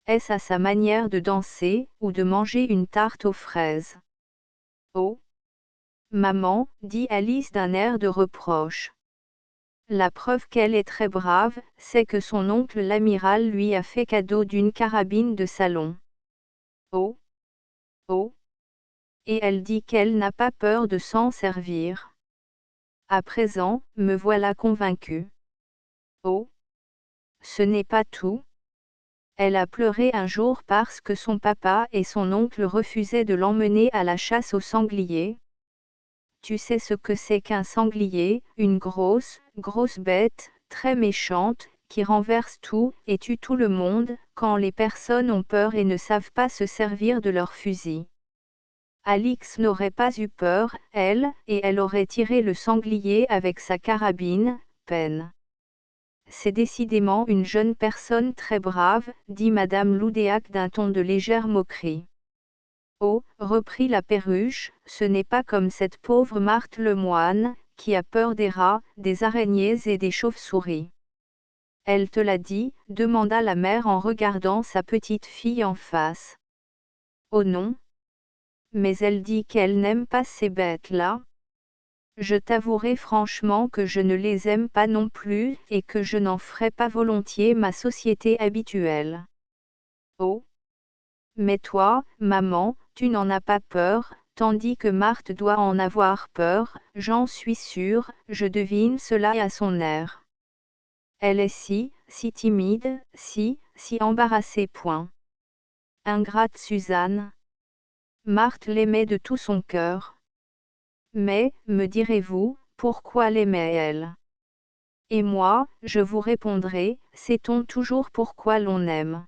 Est-ce à sa manière de danser, ou de manger une tarte aux fraises? Oh! Maman, dit Alice d'un air de reproche. La preuve qu'elle est très brave, c'est que son oncle l'amiral lui a fait cadeau d'une carabine de salon. Oh! Oh! Et elle dit qu'elle n'a pas peur de s'en servir. À présent, me voilà convaincue. Oh! Ce n'est pas tout. Elle a pleuré un jour parce que son papa et son oncle refusaient de l'emmener à la chasse aux sangliers. Tu sais ce que c'est qu'un sanglier, une grosse bête, très méchante, qui renverse tout et tue tout le monde, quand les personnes ont peur et ne savent pas se servir de leur fusil. Alix n'aurait pas eu peur, elle, et elle aurait tiré le sanglier avec sa carabine, peine. C'est décidément une jeune personne très brave, dit Madame Loudéac d'un ton de légère moquerie. Oh, reprit la perruche, ce n'est pas comme cette pauvre Marthe Lemoine, qui a peur des rats, des araignées et des chauves-souris. Elle te l'a dit, demanda la mère en regardant sa petite fille en face. Oh non. Mais elle dit qu'elle n'aime pas ces bêtes-là. Je t'avouerai franchement que je ne les aime pas non plus, et que je n'en ferai pas volontiers ma société habituelle. Oh! Mais toi, maman, tu n'en as pas peur, tandis que Marthe doit en avoir peur, j'en suis sûre, je devine cela à son air. Elle est si timide, si embarrassée. Point. Ingrate Suzanne. Marthe l'aimait de tout son cœur. Mais, me direz-vous, pourquoi l'aimait-elle? Et moi, je vous répondrai, sait-on toujours pourquoi l'on aime?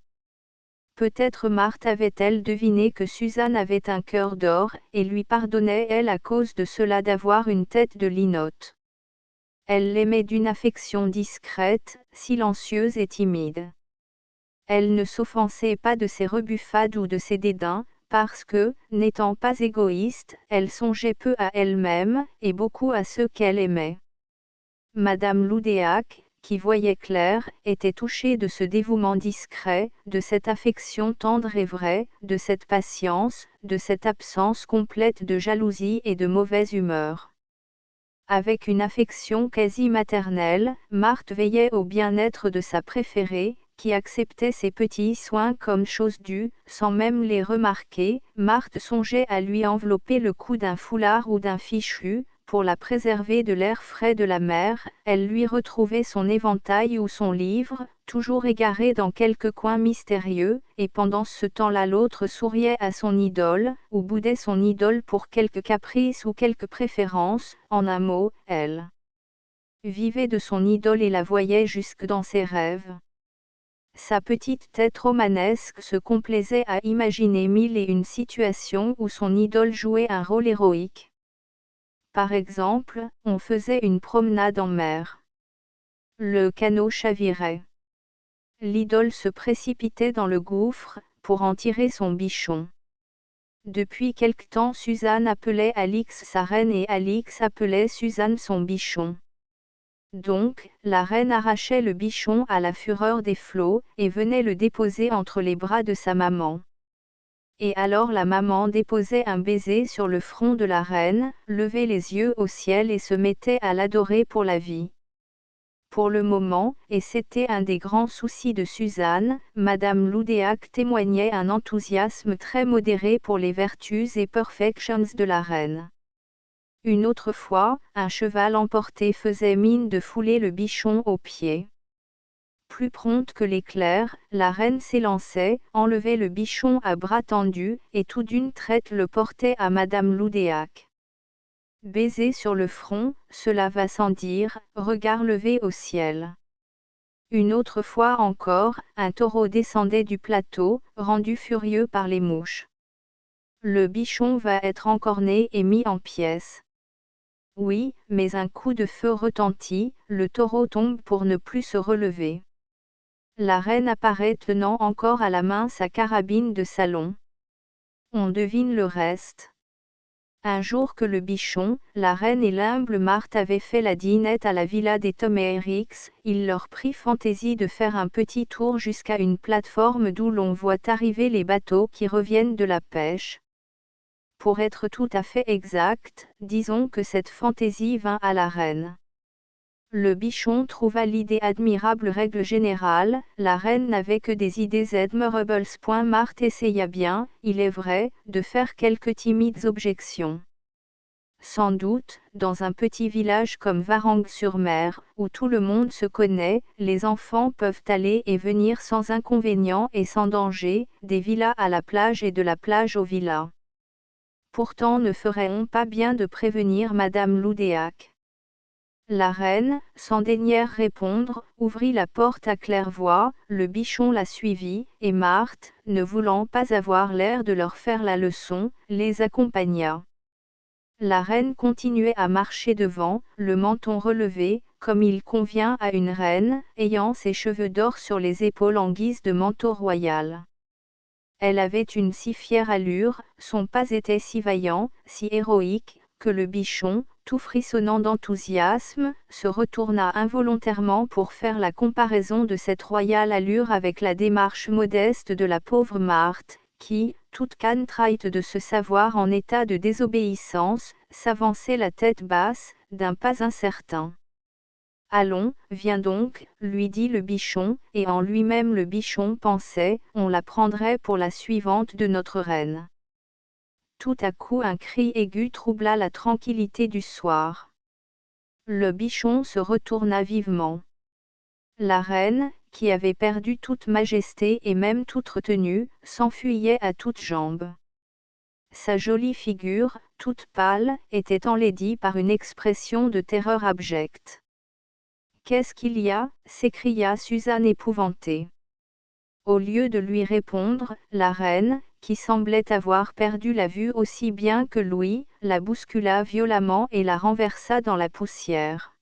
Peut-être Marthe avait-elle deviné que Suzanne avait un cœur d'or, et lui pardonnait-elle à cause de cela d'avoir une tête de linotte. Elle l'aimait d'une affection discrète, silencieuse et timide. Elle ne s'offensait pas de ses rebuffades ou de ses dédains, parce que, n'étant pas égoïste, elle songeait peu à elle-même, et beaucoup à ceux qu'elle aimait. Madame Loudéac, qui voyait clair, était touchée de ce dévouement discret, de cette affection tendre et vraie, de cette patience, de cette absence complète de jalousie et de mauvaise humeur. Avec une affection quasi maternelle, Marthe veillait au bien-être de sa préférée, qui acceptait ses petits soins comme chose due, sans même les remarquer. Marthe songeait à lui envelopper le cou d'un foulard ou d'un fichu, pour la préserver de l'air frais de la mer. Elle lui retrouvait son éventail ou son livre, toujours égaré dans quelque coin mystérieux, et pendant ce temps-là l'autre souriait à son idole, ou boudait son idole pour quelque caprice ou quelque préférence. En un mot, elle vivait de son idole et la voyait jusque dans ses rêves. Sa petite tête romanesque se complaisait à imaginer mille et une situations où son idole jouait un rôle héroïque. Par exemple, on faisait une promenade en mer. Le canot chavirait. L'idole se précipitait dans le gouffre, pour en tirer son bichon. Depuis quelque temps Suzanne appelait Alix sa reine et Alix appelait Suzanne son bichon. Donc, la reine arrachait le bichon à la fureur des flots, et venait le déposer entre les bras de sa maman. Et alors la maman déposait un baiser sur le front de la reine, levait les yeux au ciel et se mettait à l'adorer pour la vie. Pour le moment, et c'était un des grands soucis de Suzanne, Madame Loudéac témoignait un enthousiasme très modéré pour les vertus et perfections de la reine. Une autre fois, un cheval emporté faisait mine de fouler le bichon aux pieds. Plus prompte que l'éclair, la reine s'élançait, enlevait le bichon à bras tendus, et tout d'une traite le portait à Madame Loudéac. Baiser sur le front, cela va sans dire, regard levé au ciel. Une autre fois encore, un taureau descendait du plateau, rendu furieux par les mouches. Le bichon va être encorné et mis en pièces. Oui, mais un coup de feu retentit, le taureau tombe pour ne plus se relever. La reine apparaît tenant encore à la main sa carabine de salon. On devine le reste. Un jour que le bichon, la reine et l'humble Marthe avaient fait la dînette à la villa des Tom et Eriks, il leur prit fantaisie de faire un petit tour jusqu'à une plateforme d'où l'on voit arriver les bateaux qui reviennent de la pêche. Pour être tout à fait exact, disons que cette fantaisie vint à la reine. Le bichon trouva l'idée admirable. Règle générale, la reine n'avait que des idées admirables. Marthe essaya bien, il est vrai, de faire quelques timides objections. Sans doute, dans un petit village comme Varangue-sur-Mer, où tout le monde se connaît, les enfants peuvent aller et venir sans inconvénient et sans danger, des villas à la plage et de la plage aux villas. Pourtant ne ferait-on pas bien de prévenir Madame Loudéac? La reine, sans daigner répondre, ouvrit la porte à claire-voix, le bichon la suivit, et Marthe, ne voulant pas avoir l'air de leur faire la leçon, les accompagna. La reine continuait à marcher devant, le menton relevé, comme il convient à une reine, ayant ses cheveux d'or sur les épaules en guise de manteau royal. Elle avait une si fière allure, son pas était si vaillant, si héroïque, que le bichon, tout frissonnant d'enthousiasme, se retourna involontairement pour faire la comparaison de cette royale allure avec la démarche modeste de la pauvre Marthe, qui, toute cantraite de se savoir en état de désobéissance, s'avançait la tête basse, d'un pas incertain. Allons, viens donc, lui dit le bichon, et en lui-même le bichon pensait, on la prendrait pour la suivante de notre reine. Tout à coup un cri aigu troubla la tranquillité du soir. Le bichon se retourna vivement. La reine, qui avait perdu toute majesté et même toute retenue, s'enfuyait à toutes jambes. Sa jolie figure, toute pâle, était enlaidie par une expression de terreur abjecte. « Qu'est-ce qu'il y a » s'écria Suzanne épouvantée. Au lieu de lui répondre, la reine, qui semblait avoir perdu la vue aussi bien que Louis, la bouscula violemment et la renversa dans la poussière.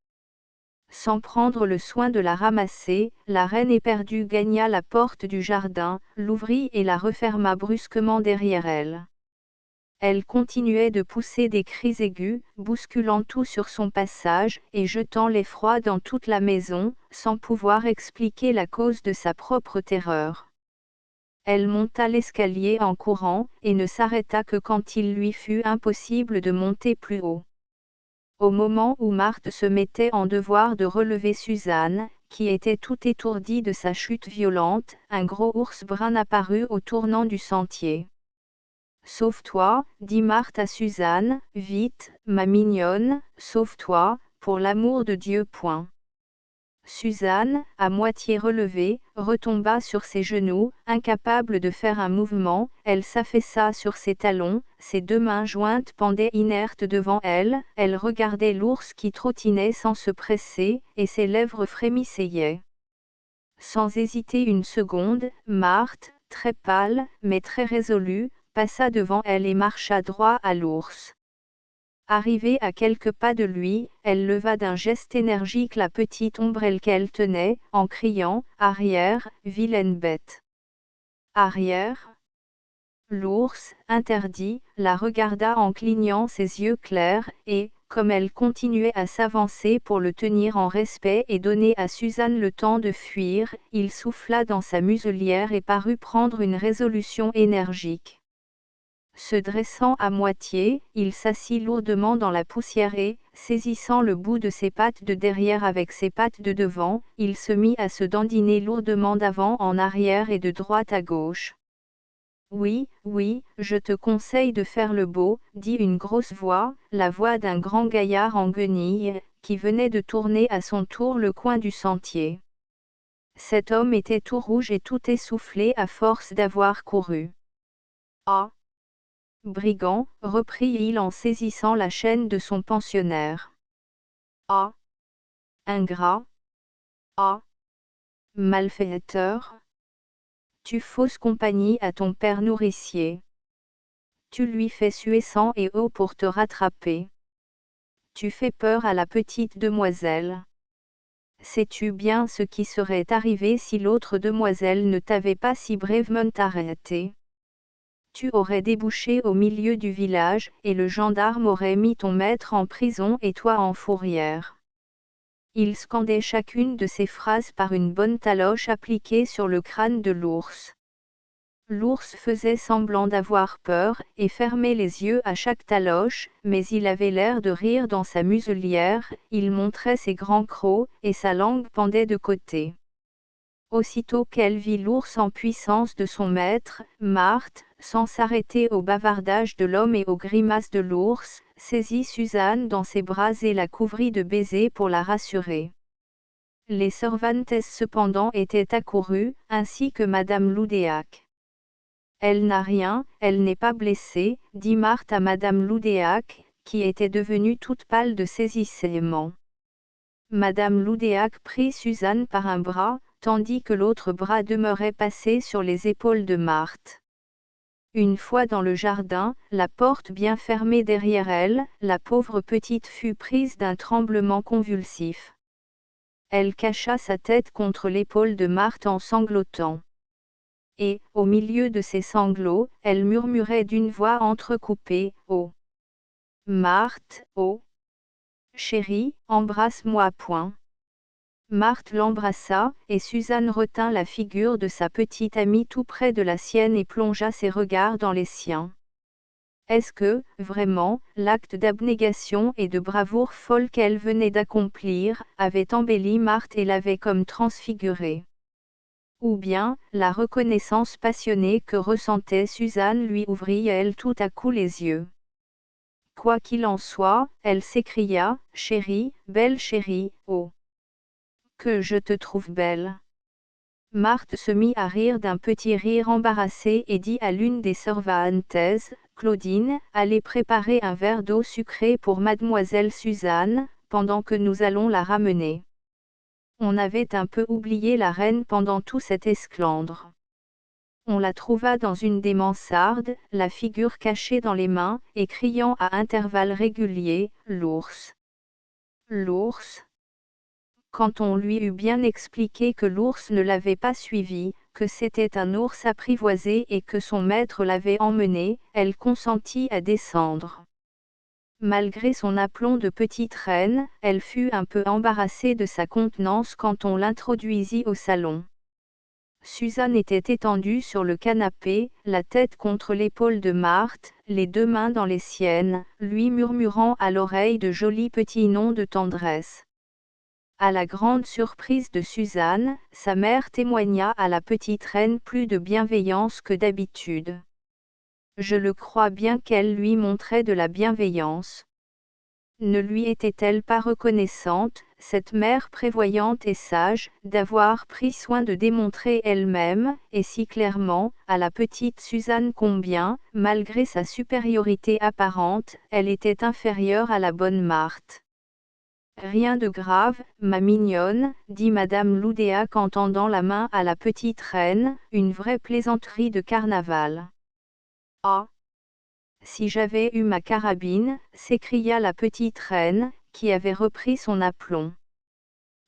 Sans prendre le soin de la ramasser, la reine éperdue gagna la porte du jardin, l'ouvrit et la referma brusquement derrière elle. Elle continuait de pousser des cris aigus, bousculant tout sur son passage, et jetant l'effroi dans toute la maison, sans pouvoir expliquer la cause de sa propre terreur. Elle monta l'escalier en courant, et ne s'arrêta que quand il lui fut impossible de monter plus haut. Au moment où Marthe se mettait en devoir de relever Suzanne, qui était tout étourdie de sa chute violente, un gros ours brun apparut au tournant du sentier. « Sauve-toi, dit Marthe à Suzanne, vite, ma mignonne, sauve-toi, pour l'amour de Dieu. » Suzanne, à moitié relevée, retomba sur ses genoux, incapable de faire un mouvement, elle s'affaissa sur ses talons, ses deux mains jointes pendaient inertes devant elle, elle regardait l'ours qui trottinait sans se presser, et ses lèvres frémissaient. Sans hésiter une seconde, Marthe, très pâle, mais très résolue, passa devant elle et marcha droit à l'ours. Arrivée à quelques pas de lui, elle leva d'un geste énergique la petite ombrelle qu'elle tenait, en criant « Arrière, vilaine bête !» Arrière. L'ours, interdit, la regarda en clignant ses yeux clairs, et, comme elle continuait à s'avancer pour le tenir en respect et donner à Suzanne le temps de fuir, il souffla dans sa muselière et parut prendre une résolution énergique. Se dressant à moitié, il s'assit lourdement dans la poussière et, saisissant le bout de ses pattes de derrière avec ses pattes de devant, il se mit à se dandiner lourdement d'avant en arrière et de droite à gauche. Oui, oui, je te conseille de faire le beau, dit une grosse voix, la voix d'un grand gaillard en guenilles, qui venait de tourner à son tour le coin du sentier. Cet homme était tout rouge et tout essoufflé à force d'avoir couru. Ah! Brigand, reprit-il en saisissant la chaîne de son pensionnaire. Ah! Ingrat! Ah! Malfaiteur! Tu fausses compagnie à ton père nourricier. Tu lui fais suer sang et eau pour te rattraper. Tu fais peur à la petite demoiselle. Sais-tu bien ce qui serait arrivé si l'autre demoiselle ne t'avait pas si bravement arrêté? Tu aurais débouché au milieu du village, et le gendarme aurait mis ton maître en prison et toi en fourrière. Il scandait chacune de ces phrases par une bonne taloche appliquée sur le crâne de l'ours. L'ours faisait semblant d'avoir peur, et fermait les yeux à chaque taloche, mais il avait l'air de rire dans sa muselière, il montrait ses grands crocs, et sa langue pendait de côté. Aussitôt qu'elle vit l'ours en puissance de son maître, Marthe, sans s'arrêter au bavardage de l'homme et aux grimaces de l'ours, saisit Suzanne dans ses bras et la couvrit de baisers pour la rassurer. Les Cervantes cependant étaient accourues, ainsi que Madame Loudéac. Elle n'a rien, elle n'est pas blessée, dit Marthe à Madame Loudéac, qui était devenue toute pâle de saisissement. Madame Loudéac prit Suzanne par un bras, tandis que l'autre bras demeurait passé sur les épaules de Marthe. Une fois dans le jardin, la porte bien fermée derrière elle, la pauvre petite fut prise d'un tremblement convulsif. Elle cacha sa tête contre l'épaule de Marthe en sanglotant. Et, au milieu de ses sanglots, elle murmurait d'une voix entrecoupée, « Oh! Marthe, oh! Chérie, embrasse-moi point. » Marthe l'embrassa, et Suzanne retint la figure de sa petite amie tout près de la sienne et plongea ses regards dans les siens. Est-ce que, vraiment, l'acte d'abnégation et de bravoure folle qu'elle venait d'accomplir, avait embelli Marthe et l'avait comme transfigurée? Ou bien, la reconnaissance passionnée que ressentait Suzanne lui ouvrit-elle tout à coup les yeux? Quoi qu'il en soit, elle s'écria, « Chérie, belle chérie, oh! Que je te trouve belle! » Marthe se mit à rire d'un petit rire embarrassé et dit à l'une des servantes, « Claudine, allez préparer un verre d'eau sucrée pour mademoiselle Suzanne, pendant que nous allons la ramener. » On avait un peu oublié la reine pendant tout cet esclandre. On la trouva dans une des mansardes, la figure cachée dans les mains, et criant à intervalles réguliers, « L'ours! L'ours !» Quand on lui eut bien expliqué que l'ours ne l'avait pas suivi, que c'était un ours apprivoisé et que son maître l'avait emmené, elle consentit à descendre. Malgré son aplomb de petite reine, elle fut un peu embarrassée de sa contenance quand on l'introduisit au salon. Suzanne était étendue sur le canapé, la tête contre l'épaule de Marthe, les deux mains dans les siennes, lui murmurant à l'oreille de jolis petits noms de tendresse. À la grande surprise de Suzanne, sa mère témoigna à la petite reine plus de bienveillance que d'habitude. Je le crois bien qu'elle lui montrait de la bienveillance. Ne lui était-elle pas reconnaissante, cette mère prévoyante et sage, d'avoir pris soin de démontrer elle-même, et si clairement, à la petite Suzanne combien, malgré sa supériorité apparente, elle était inférieure à la bonne Marthe. Rien de grave, ma mignonne, dit Madame Loudéac en tendant la main à la petite reine, une vraie plaisanterie de carnaval. Ah! Si j'avais eu ma carabine, s'écria la petite reine, qui avait repris son aplomb.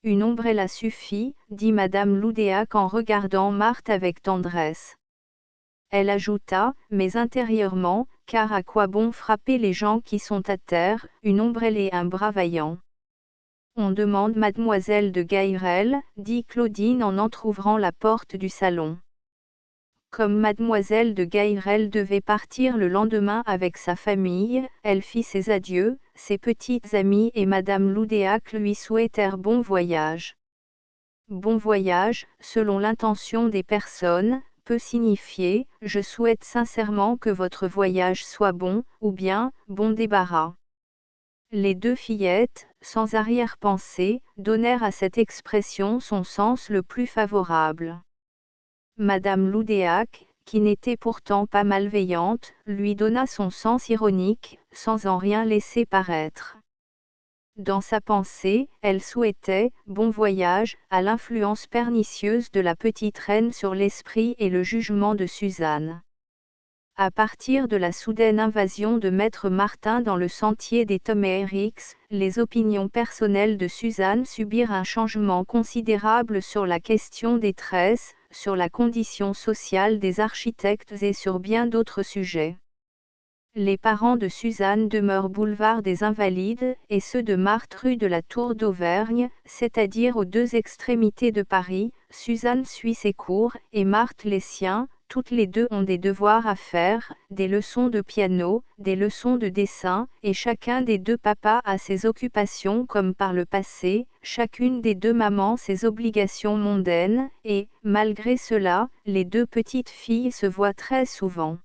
Une ombrella suffit, dit Madame Loudéac en regardant Marthe avec tendresse. Elle ajouta, mais intérieurement, car à quoi bon frapper les gens qui sont à terre, une ombrelle et un bras vaillant. On demande mademoiselle de Gairel, dit Claudine en entr'ouvrant la porte du salon. Comme mademoiselle de Gairel devait partir le lendemain avec sa famille, elle fit ses adieux, ses petites amies et madame Loudéac lui souhaitèrent bon voyage. Bon voyage, selon l'intention des personnes, peut signifier « Je souhaite sincèrement que votre voyage soit bon » ou bien « bon débarras ». Les deux fillettes, sans arrière-pensée, donnèrent à cette expression son sens le plus favorable. Madame Loudéac, qui n'était pourtant pas malveillante, lui donna son sens ironique, sans en rien laisser paraître. Dans sa pensée, elle souhaitait « bon voyage » à l'influence pernicieuse de la petite reine sur l'esprit et le jugement de Suzanne. À partir de la soudaine invasion de Maître Martin dans le sentier des Thomeriks, les opinions personnelles de Suzanne subirent un changement considérable sur la question des tresses, sur la condition sociale des architectes et sur bien d'autres sujets. Les parents de Suzanne demeurent boulevard des Invalides, et ceux de Marthe rue de la Tour d'Auvergne, c'est-à-dire aux deux extrémités de Paris. Suzanne suit ses cours, et Marthe les siens. Toutes les deux ont des devoirs à faire, des leçons de piano, des leçons de dessin, et chacun des deux papas a ses occupations comme par le passé, chacune des deux mamans ses obligations mondaines, et, malgré cela, les deux petites filles se voient très souvent.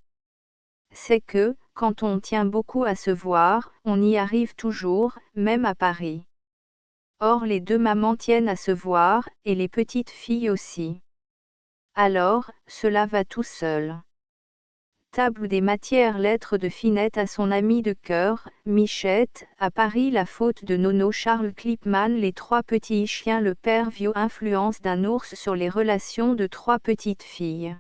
C'est que, quand on tient beaucoup à se voir, on y arrive toujours, même à Paris. Or les deux mamans tiennent à se voir, et les petites filles aussi. Alors, cela va tout seul. Table des matières lettres de Finette à son ami de cœur, Michette, à Paris la faute de Nono Charles Clipman les trois petits chiens le père Vieux influence d'un ours sur les relations de trois petites filles.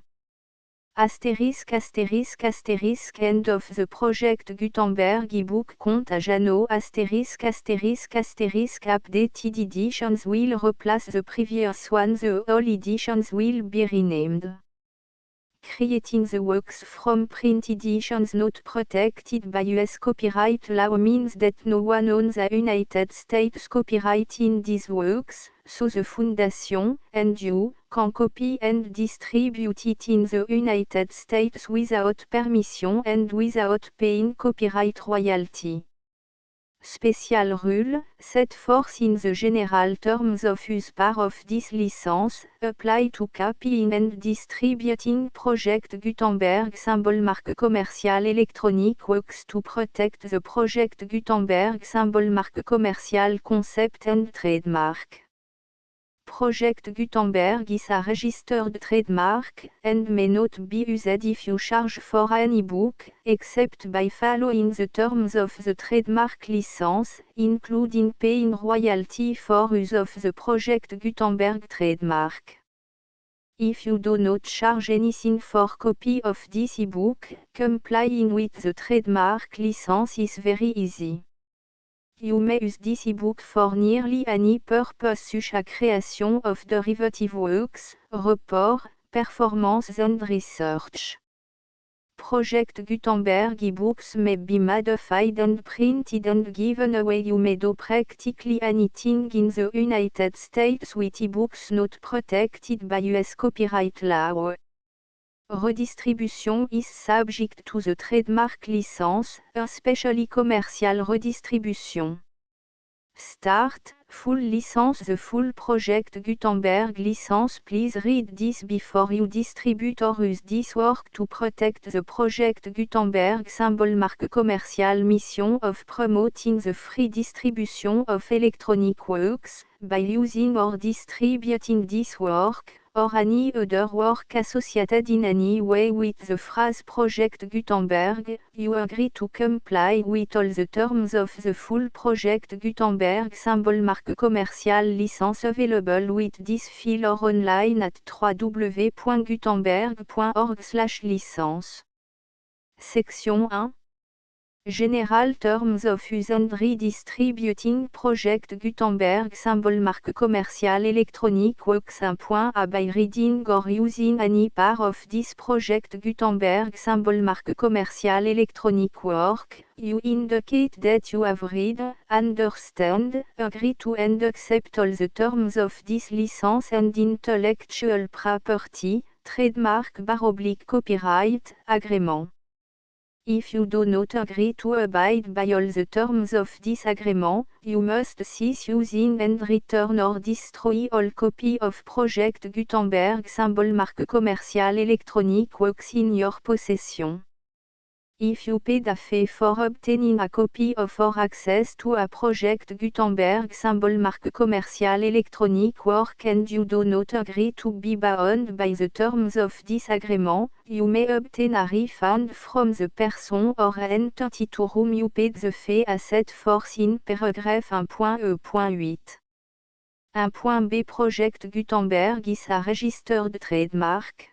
Astérisque astérisque astérisque End of the Project Gutenberg ebook compte à Jeannot astérisque astérisque astérisque Updated editions will replace the previous one. The all editions will be renamed. Creating the works from print editions not protected by US copyright law means that no one owns the United States copyright in these works, so the Foundation, and you, can copy and distribute it in the United States without permission and without paying copyright royalty. Special rule, set forth in the general terms of use part of this license, apply to copying and distributing Project Gutenberg symbol marque commerciale electronic works to protect the Project Gutenberg symbol marque commerciale concept and trademark. Project Gutenberg is a registered trademark, and may not be used if you charge for an ebook, except by following the terms of the trademark license, including paying royalty for use of the Project Gutenberg trademark. If you do not charge anything for copy of this ebook, complying with the trademark license is very easy. You may use this ebook for nearly any purpose such as creation of derivative works, report, performance and research. Project Gutenberg ebooks may be modified and printed and given away. You may do practically anything in the United States with ebooks not protected by US copyright law. Redistribution is subject to the trademark license, especially commercial redistribution. Start, full license. The full Project Gutenberg license. Please read this before you distribute or use this work to protect the Project Gutenberg symbol marque commerciale. Mission of promoting the free distribution of electronic works, by using or distributing this work, or any other work associated in any way with the phrase Project Gutenberg, you agree to comply with all the terms of the full Project Gutenberg symbol marque commerciale license available with this file or online at www.gutenberg.org/licence. Section 1. General Terms of Use and Redistributing Project Gutenberg symbol marque commerciale electronic works. 1.a By reading or using any part of this Project Gutenberg symbol marque commerciale electronic work, you indicate that you have read, understand, agree to and accept all the terms of this license and intellectual property, trademark / copyright, agrément. If you do not agree to abide by all the terms of this agreement, you must cease using and return or destroy all copy of Project Gutenberg symbol marque commerciale électronique works in your possession. If you paid a fee for obtaining a copy of or access to a Project Gutenberg symbol marque commerciale électronique work and you do not agree to be bound by the terms of this agreement, you may obtain a refund from the person or entity to whom you paid the fee as set forth in paragraph 1.e.8. 1.b Project Gutenberg is a registered trademark.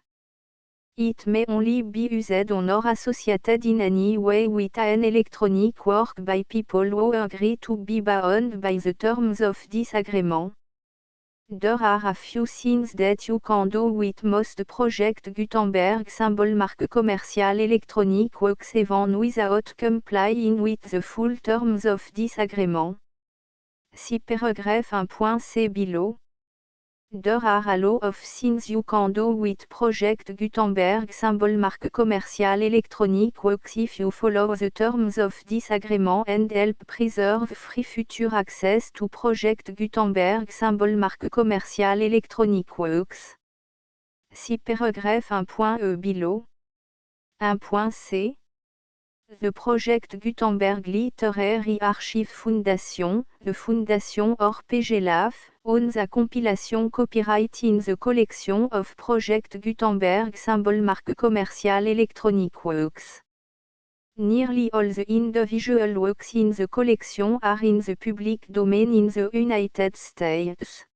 It may only be used on or associated in any way with an electronic work by people who agree to be bound by the terms of this agreement. There are a few things that you can do with most Project Gutenberg symbol marque commerciale électronique works even without complying with the full terms of this agreement. See paragraph 1.c below. There are a lot of things you can do with Project Gutenberg symbol marque commerciale électronique works if you follow the terms of this agreement and help preserve free future access to Project Gutenberg symbol marque commerciale électronique works. See paragraph 1.e below. 1.c The Project Gutenberg Literary Archive Foundation, the Foundation or PGLAF, owns a compilation copyright in the collection of Project Gutenberg symbol marque commerciale électronique works. Nearly all the individual works in the collection are in the public domain in the United States.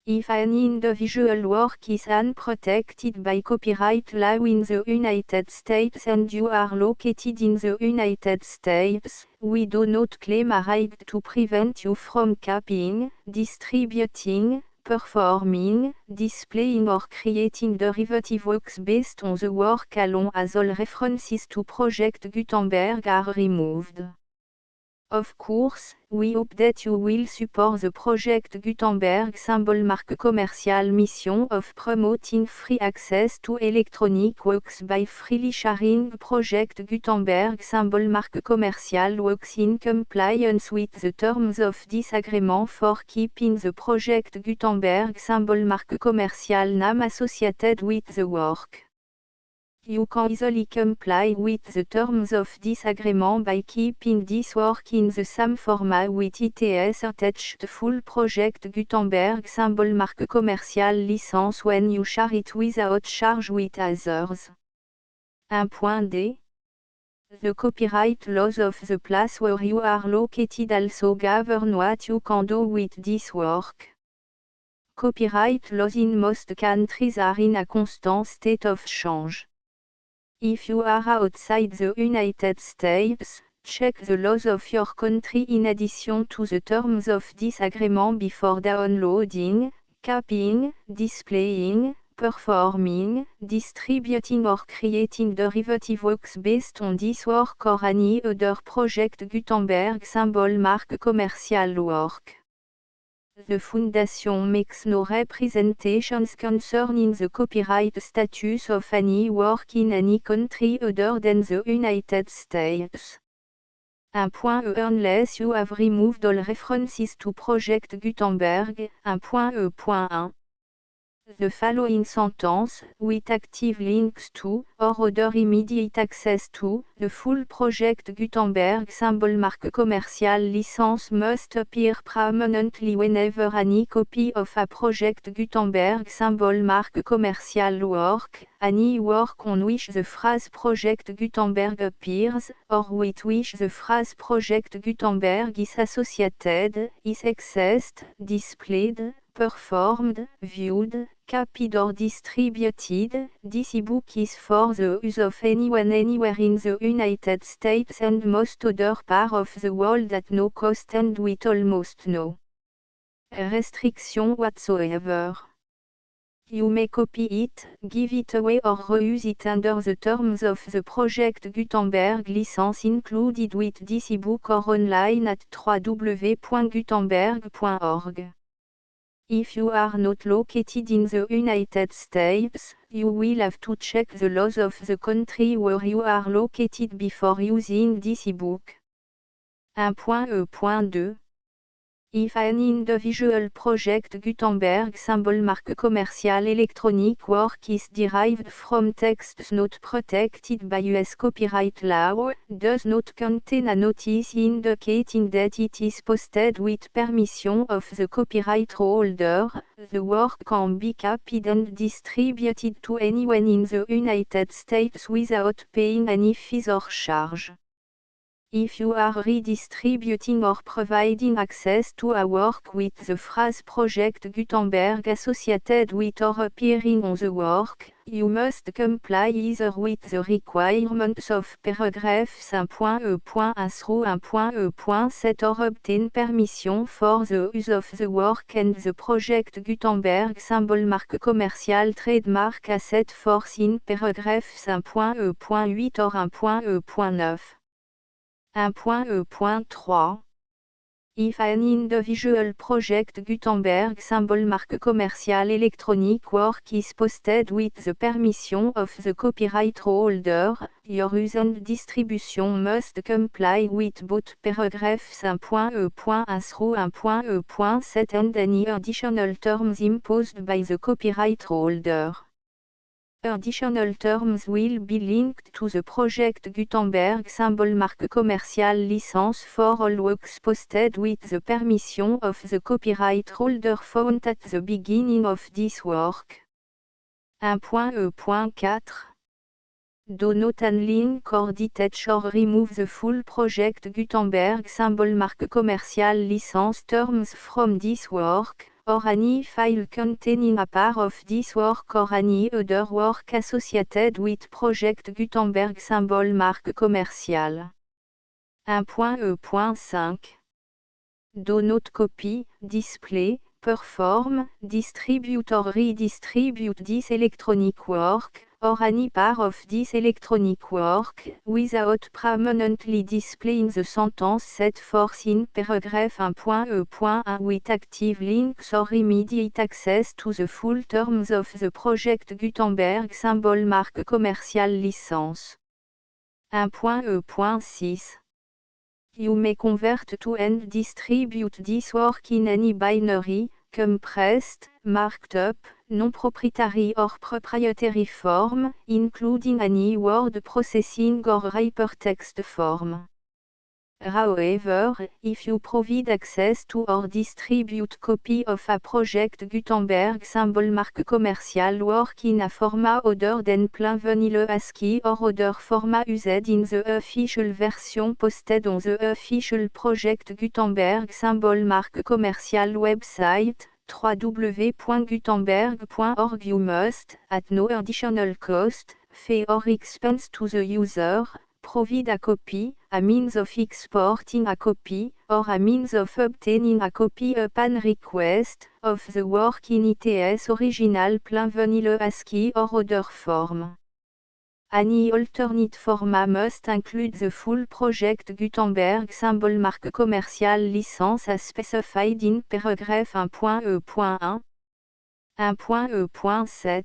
If an individual work is unprotected by copyright law in the United States and you are located in the United States, we do not claim a right to prevent you from copying, distributing, performing, displaying or creating derivative works based on the work alone as all references to Project Gutenberg are removed. Of course, we hope that you will support the Project Gutenberg symbol marque commerciale mission of promoting free access to electronic works by freely sharing Project Gutenberg symbol marque commerciale works in compliance with the terms of this agreement for keeping the Project Gutenberg symbol marque commerciale name associated with the work. You can easily comply with the terms of this agreement by keeping this work in the same format with its attached full Project Gutenberg symbol marque commerciale license when you share it without charge with others. 1.d The copyright laws of the place where you are located also govern what you can do with this work. Copyright laws in most countries are in a constant state of change. If you are outside the United States, check the laws of your country in addition to the terms of this agreement before downloading, copying, displaying, performing, distributing or creating derivative works based on this work or any other Project Gutenberg symbol marque commerciale work. The Foundation makes no representations concerning the copyright status of any work in any country other than the United States. 1.e Unless you have removed all references to Project Gutenberg. 1.e.1 The following sentence, with active links to, or other immediate access to, the full Project Gutenberg symbol marque commerciale license must appear prominently whenever any copy of a Project Gutenberg symbol marque commerciale work, any work on which the phrase Project Gutenberg appears, or with which the phrase Project Gutenberg is associated, is accessed, displayed, performed, viewed, copied or distributed. This ebook is for the use of anyone anywhere in the United States and most other parts of the world at no cost and with almost no restriction whatsoever. You may copy it, give it away or reuse it under the terms of the Project Gutenberg license included with this ebook or online at www.gutenberg.org. If you are not located in the United States, you will have to check the laws of the country where you are located before using this ebook. 1.E.2 If an individual project Gutenberg symbol marque commercial electronic work is derived from texts not protected by US copyright law, does not contain a notice indicating that it is posted with permission of the copyright holder, the work can be copied and distributed to anyone in the United States without paying any fees or charge. If you are redistributing or providing access to a work with the phrase Project Gutenberg associated with or appearing on the work, you must comply either with the requirements of paragraphs 1.E.1 through 1.E.7 or obtain permission for the use of the work and the Project Gutenberg symbol marque commercial trademark as set forth in paragraphs 1.E.8 or 1.E.9. 1.E.3 If an individual project Gutenberg symbol marque commercial electronic work is posted with the permission of the copyright holder, your use and distribution must comply with both paragraphs 1.E.1 through 1.E.7 and any additional terms imposed by the copyright holder. Additional terms will be linked to the Project Gutenberg symbol marque commercial license for all works posted with the permission of the copyright holder found at the beginning of this work. 1.E.4 Do not unlink or detach or remove the full Project Gutenberg symbol marque commercial license terms from this work, or any file containing a part of this work or any other work associated with Project Gutenberg symbol marque commercial. 1.E.5 Do not copy, display, perform, distribute or redistribute this electronic work, or any part of this electronic work, without permanently displaying the sentence set forth in paragraph 1.E.1 with active links or immediate access to the full terms of the Project Gutenberg symbol marque commercial license. 1.E.6 You may convert to and distribute this work in any binary, compressed, marked up, non-proprietary or proprietary form, including any word processing or hypertext form. However, if you provide access to or distribute copy of a Project Gutenberg symbol marque commercial work in a format other than plain vanilla ASCII or other format used in the official version posted on the official Project Gutenberg symbol marque commercial website, www.gutenberg.org you must, at no additional cost, fee or expense to the user, provide a copy, a means of exporting a copy, or a means of obtaining a copy upon request, of the work in its original plain vanilla ASCII or other form. Any alternate format must include the full Project Gutenberg symbol marque commercial license as specified in paragraph 1.E.1. 1.E.7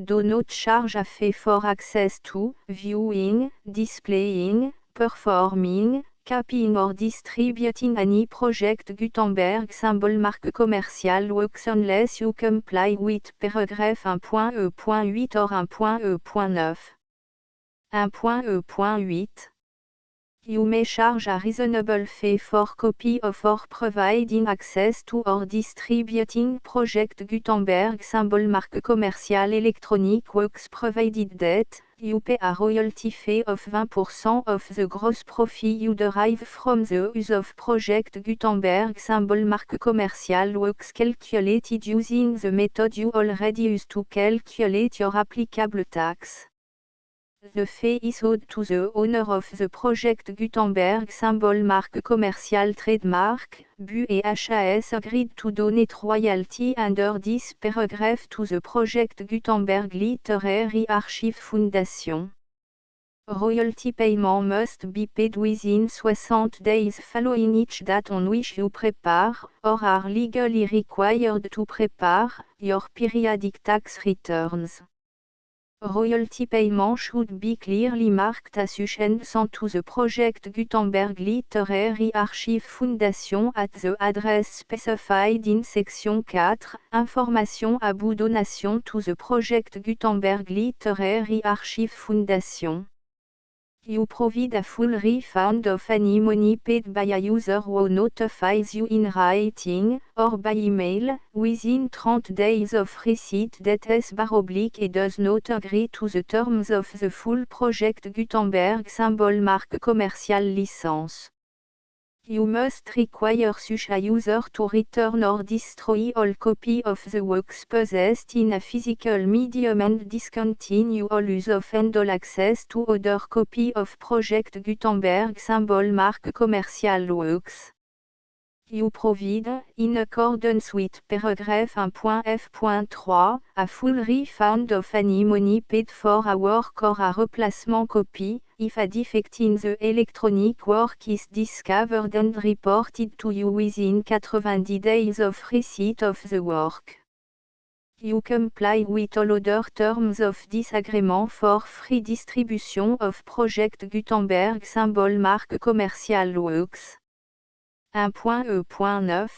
Do not charge a fee for access to, viewing, displaying, performing, copying or distributing any Project Gutenberg symbol marque commercial works unless you comply with paragraph 1.E.8 or 1.E.9. 1.E.8 You may charge a reasonable fee for copy of or providing access to or distributing Project Gutenberg symbol marque commercial electronic works provided that, you pay a royalty fee of 20% of the gross profit you derive from the use of Project Gutenberg symbol marque commercial works calculated using the method you already use to calculate your applicable tax. The fee is owed to the owner of the Project Gutenberg symbol marque commercial trademark, BU et HAS agreed to donate royalty under this paragraph to the Project Gutenberg Literary Archive Foundation. Royalty payment must be paid within 60 days following each date on which you prepare, or are legally required to prepare, your periodic tax returns. Royalty payment should be clearly marked as sent to the Project Gutenberg Literary Archive Foundation at the address specified in Section 4, Information about donation to the Project Gutenberg Literary Archive Foundation. You provide a full refund of any money paid by a user who notifies you in writing, or by email, within 30 days of receipt that // does not agree to the terms of the full Project Gutenberg symbol mark commercial license. You must require such a user to return or destroy all copy of the works possessed in a physical medium and discontinue all use of and all access to other copy of Project Gutenberg symbol mark commercial works. You provide, in accordance with paragraph 1.f.3, a full refund of any money paid for a work or a replacement copy, if a defect in the electronic work is discovered and reported to you within 90 days of receipt of the work. You comply with all other terms of this agreement for free distribution of Project Gutenberg symbol mark commercial works. 1.e.9.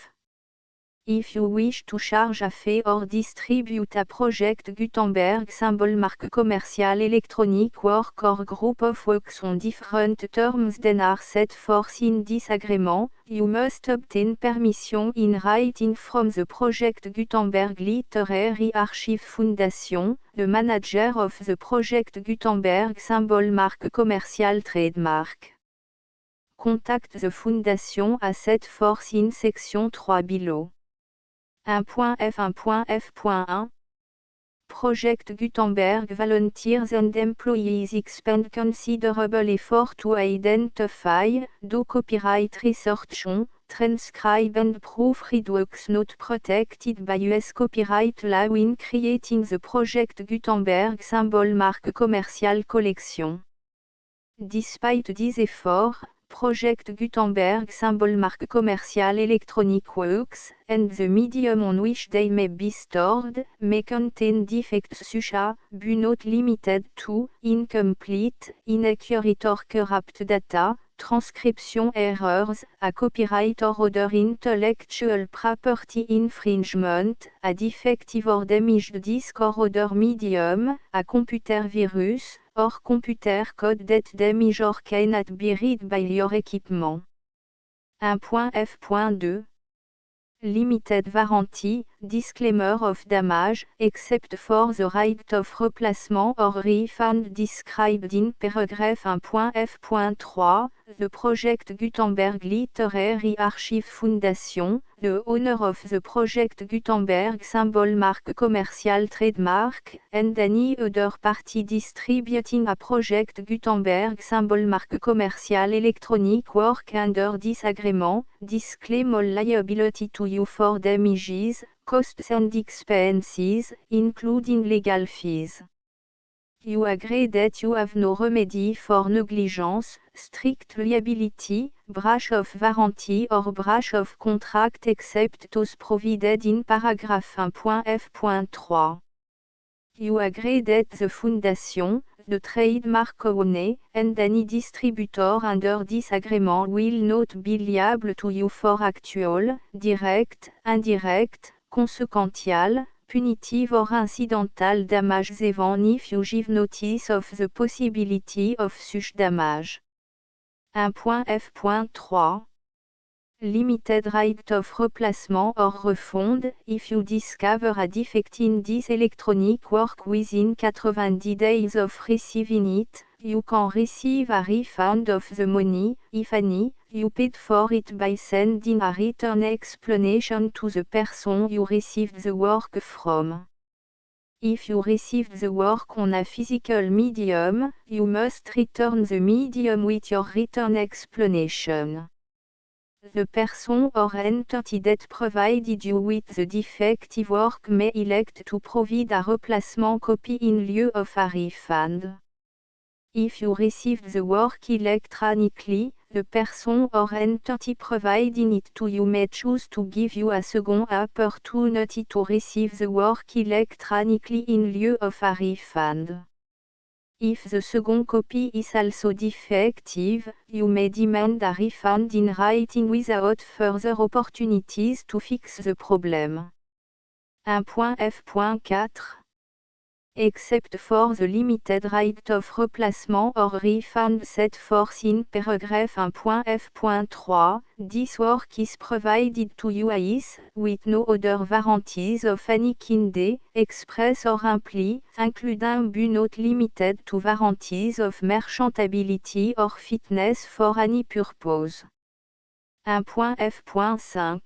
If you wish to charge a fee or distribute a Project Gutenberg symbol mark commercial electronic work or group of works on different terms than are set forth in this agreement, you must obtain permission in writing from the Project Gutenberg Literary Archive Foundation, the manager of the Project Gutenberg symbol mark commercial trademark. Contact the Foundation as set forth in Section 3 below. 1.f1.f.1 Project Gutenberg volunteers and employees expend considerable effort to identify, do copyright research on, transcribe and proofread works not protected by US copyright law in creating the Project Gutenberg symbol mark commercial collection. Despite these efforts, Project Gutenberg symbol mark commercial electronic works, and the medium on which they may be stored, may contain defects such as, but not limited to, incomplete, inaccurate or corrupt data, transcription errors, a copyright or other intellectual property infringement, a defective or damaged disk or other medium, a computer virus, or computer code that damage or cannot be read by your equipment. 1.f.2 Limited warranty, disclaimer of damage, except for the right of replacement or refund described in paragraph 1.f.3, the Project Gutenberg Literary Archive Foundation, the owner of the Project Gutenberg symbol mark commercial trademark, and any other party distributing a Project Gutenberg symbol mark commercial electronic work under this agreement, disclaim all liability to you for damages, costs and expenses, including legal fees. You agree that you have no remedy for negligence, strict liability, breach of warranty or breach of contract except those provided in paragraph 1.f.3. You agree that the Foundation, the trademark owner, and any distributor under this agreement will not be liable to you for actual, direct, indirect, consequential, punitive or incidental damages even if you give notice of the possibility of such damage. 1.f.3 Limited right of replacement or refund, if you discover a defect in this electronic work within 90 days of receiving it, you can receive a refund of the money, if any, you paid for it by sending a written explanation to the person you received the work from. If you received the work on a physical medium, you must return the medium with your written explanation. The person or entity that provided you with the defective work may elect to provide a replacement copy in lieu of a refund. If you received the work electronically, the person or entity providing it to you may choose to give you a second opportunity to receive the work electronically in lieu of a refund. If the second copy is also defective, you may demand a refund in writing without further opportunities to fix the problem. 1.f.4 Except for the limited right of replacement or refund set forth in paragraph 1.f.3, this work is provided to you as, with no other warranties of any kind, express or imply, including but not limited to warranties of merchantability or fitness for any purpose. 1.f.5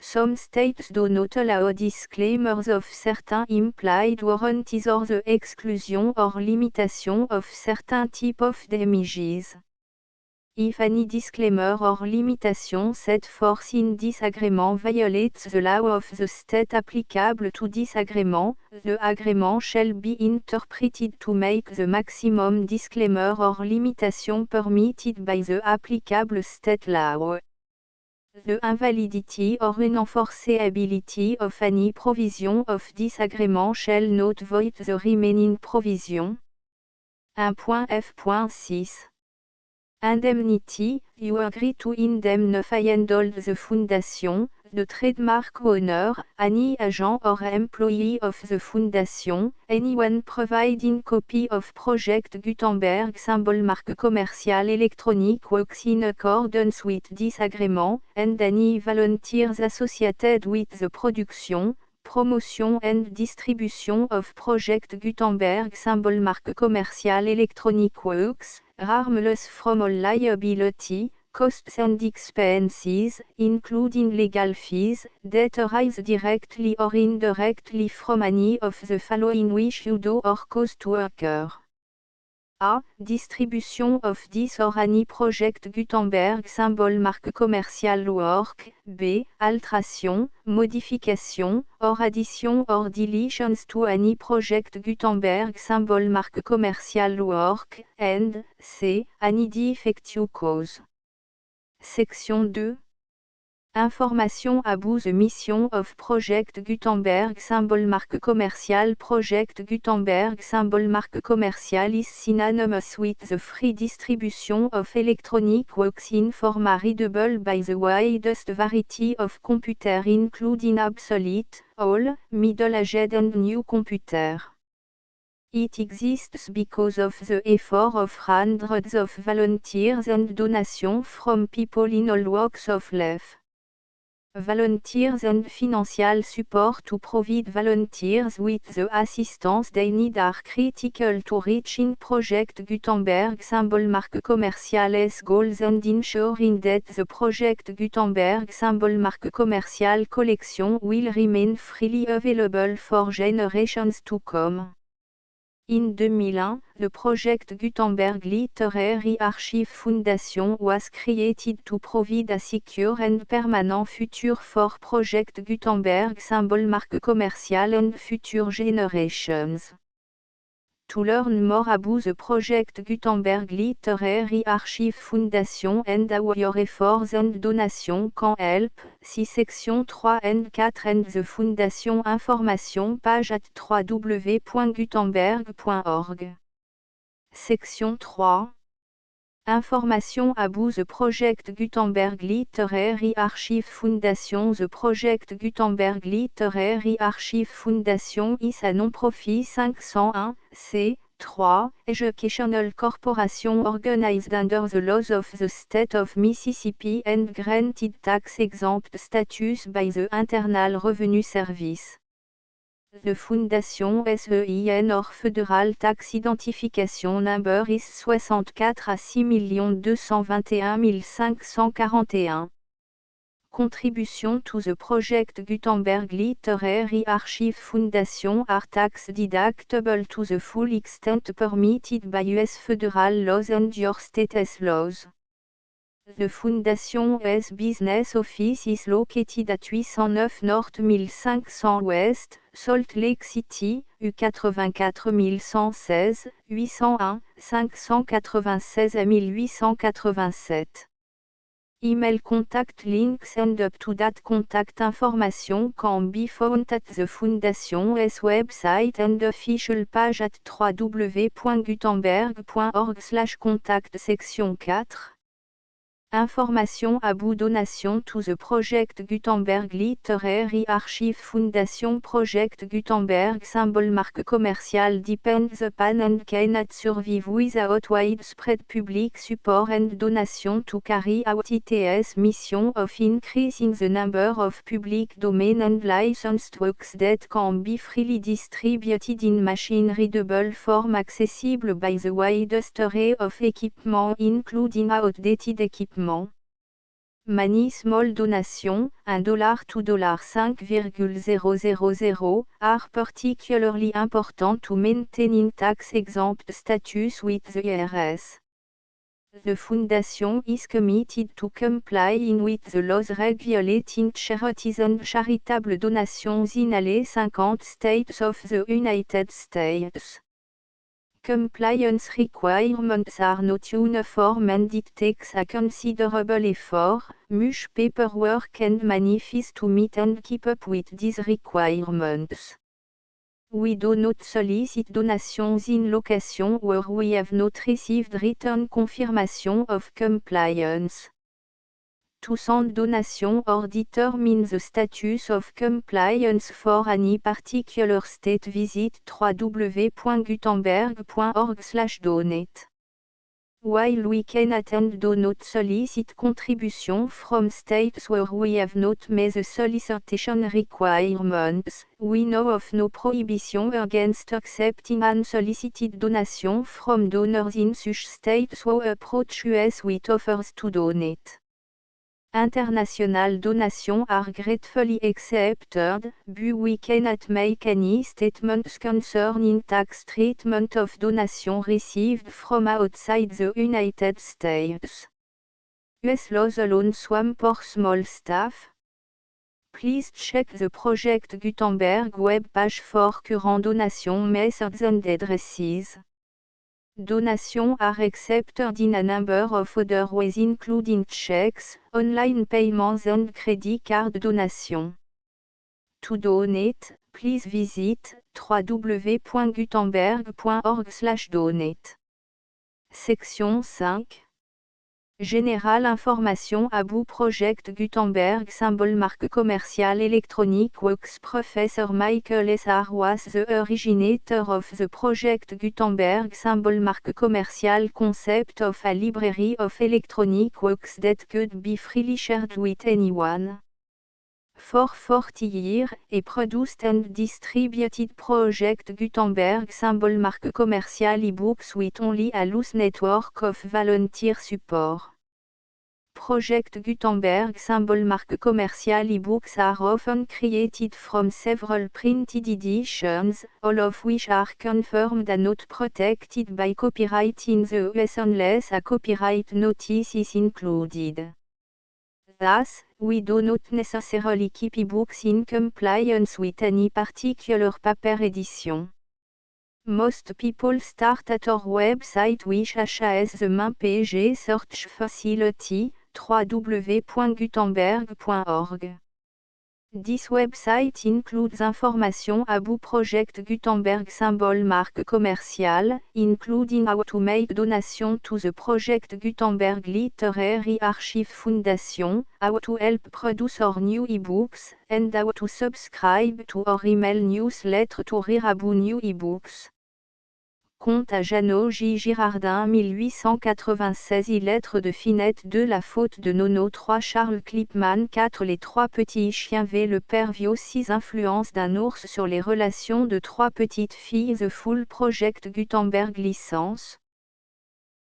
Some states do not allow disclaimers of certain implied warranties or the exclusion or limitation of certain type of damages. If any disclaimer or limitation set forth in this agreement violates the law of the state applicable to this agreement, the agreement shall be interpreted to make the maximum disclaimer or limitation permitted by the applicable state law. The invalidity or unenforceability of any provision of this agreement shall not void the remaining provision. 1.f.6 Indemnity, you agree to indemnify and hold the foundation, the trademark owner, any agent or employee of the foundation, anyone providing copy of Project Gutenberg symbol marque commercial electronic works in accordance with this agreement, and any volunteers associated with the production, promotion and distribution of Project Gutenberg symbol marque commercial electronic works, harmless from all liability, costs and expenses, including legal fees, that arise directly or indirectly from any of the following which you do or cause to occur. A. Distribution of this or any Project Gutenberg symbol marque commercial work. B. Alteration, modification, or addition or deletions to any Project Gutenberg symbol marque commercial work. And C. Any defective cause. Section 2. Information about the mission of Project Gutenberg symbol marque commercial. Project Gutenberg symbol marque commercial is synonymous with the free distribution of electronic works in format readable by the widest variety of computers including obsolete, old, middle-aged and new computers. It exists because of the effort of hundreds of volunteers and donations from people in all walks of life. Volunteers and financial support to provide volunteers with the assistance they need are critical to reaching Project Gutenberg symbol marque commercial's goals and ensuring that the Project Gutenberg symbol marque commercial collection will remain freely available for generations to come. In 2001, the Project Gutenberg Literary Archive Foundation was created to provide a secure and permanent future for Project Gutenberg symbol marque commercial and future generations. To learn more about the Project Gutenberg Literary Archive Foundation and how your efforts and donations can help, see section 3 and 4 and the Foundation information page at www.gutenberg.org. Section 3. Information about the Project Gutenberg Literary Archive Foundation. The Project Gutenberg Literary Archive Foundation is a non-profit 501(c)(3) educational corporation organized under the laws of the state of Mississippi and granted tax-exempt status by the Internal Revenue Service. The Foundation SEIN or Federal Tax Identification Number is 64 à 6 221 541. Contribution to the Project Gutenberg Literary Archive Foundation are tax deductible to the full extent permitted by U.S. federal laws and your state's laws. The Foundation US Business Office is located at 809 North 1500 West, Salt Lake City, U84 116, 801, 596 à 1887. Email contact links and up-to-date contact information can be found at the Foundation's website and official page at www.gutenberg.org/contact section 4. Information about donation to the Project Gutenberg Literary Archive Foundation. Project Gutenberg symbol marque commercial depends upon and cannot survive without widespread public support and donation to carry out its mission of increasing the number of public domain and licensed works that can be freely distributed in machine-readable form accessible by the widest array of equipment including outdated equipment. Many small donations, $1 to $5,000, are particularly important to maintaining tax-exempt status with the IRS. The Foundation is committed to complying with the laws regulating charities and charitable donations in all 50 states of the United States. Compliance requirements are not uniform and it takes a considerable effort, much paperwork and money fees to meet and keep up with these requirements. We do not solicit donations in locations where we have not received written confirmation of compliance. To send donation or determine the status of compliance for any particular state, visit www.gutenberg.org/donate. While we cannot and do not solicit contribution from states where we have not met the solicitation requirements, we know of no prohibition against accepting unsolicited donation from donors in such states who approach us with offers to donate. International donations are gratefully accepted, but we cannot make any statements concerning tax treatment of donations received from outside the United States. US laws alone swamp for small staff. Please check the Project Gutenberg web page for current donation methods and addresses. Donations are accepted in a number of other ways including checks, online payments and credit card donations. To donate, please visit www.gutenberg.org/donate. Section 5. Général information about Project Gutenberg symbol marque commerciale Electronic Works. Professor Michael S. R. was the originator of the Project Gutenberg symbol marque commerciale concept of a library of electronic works that could be freely shared with anyone. For 40 years, he produced and distributed Project Gutenberg symbol marque commerciale ebooks with only a loose network of volunteer support. Project Gutenberg symbol marque commerciale ebooks are often created from several printed editions, all of which are confirmed and not protected by copyright in the US unless a copyright notice is included. Thus, we do not necessarily keep ebooks in compliance with any particular paper edition. Most people start at our website which has the main page search facility, www.gutenberg.org. This website includes information about Project Gutenberg symbol marque commerciale, including how to make donation to the Project Gutenberg Literary Archive Foundation, how to help produce our new ebooks, and how to subscribe to our email newsletter to read about new ebooks. Conte à Jeannot J. Girardin 1896 Lettres de Finette 2 La faute de Nono 3 Charles Klipman 4 Les trois petits chiens V Le père Vio 6 Influence d'un ours sur les relations de trois petites filles The Full Project Gutenberg Licence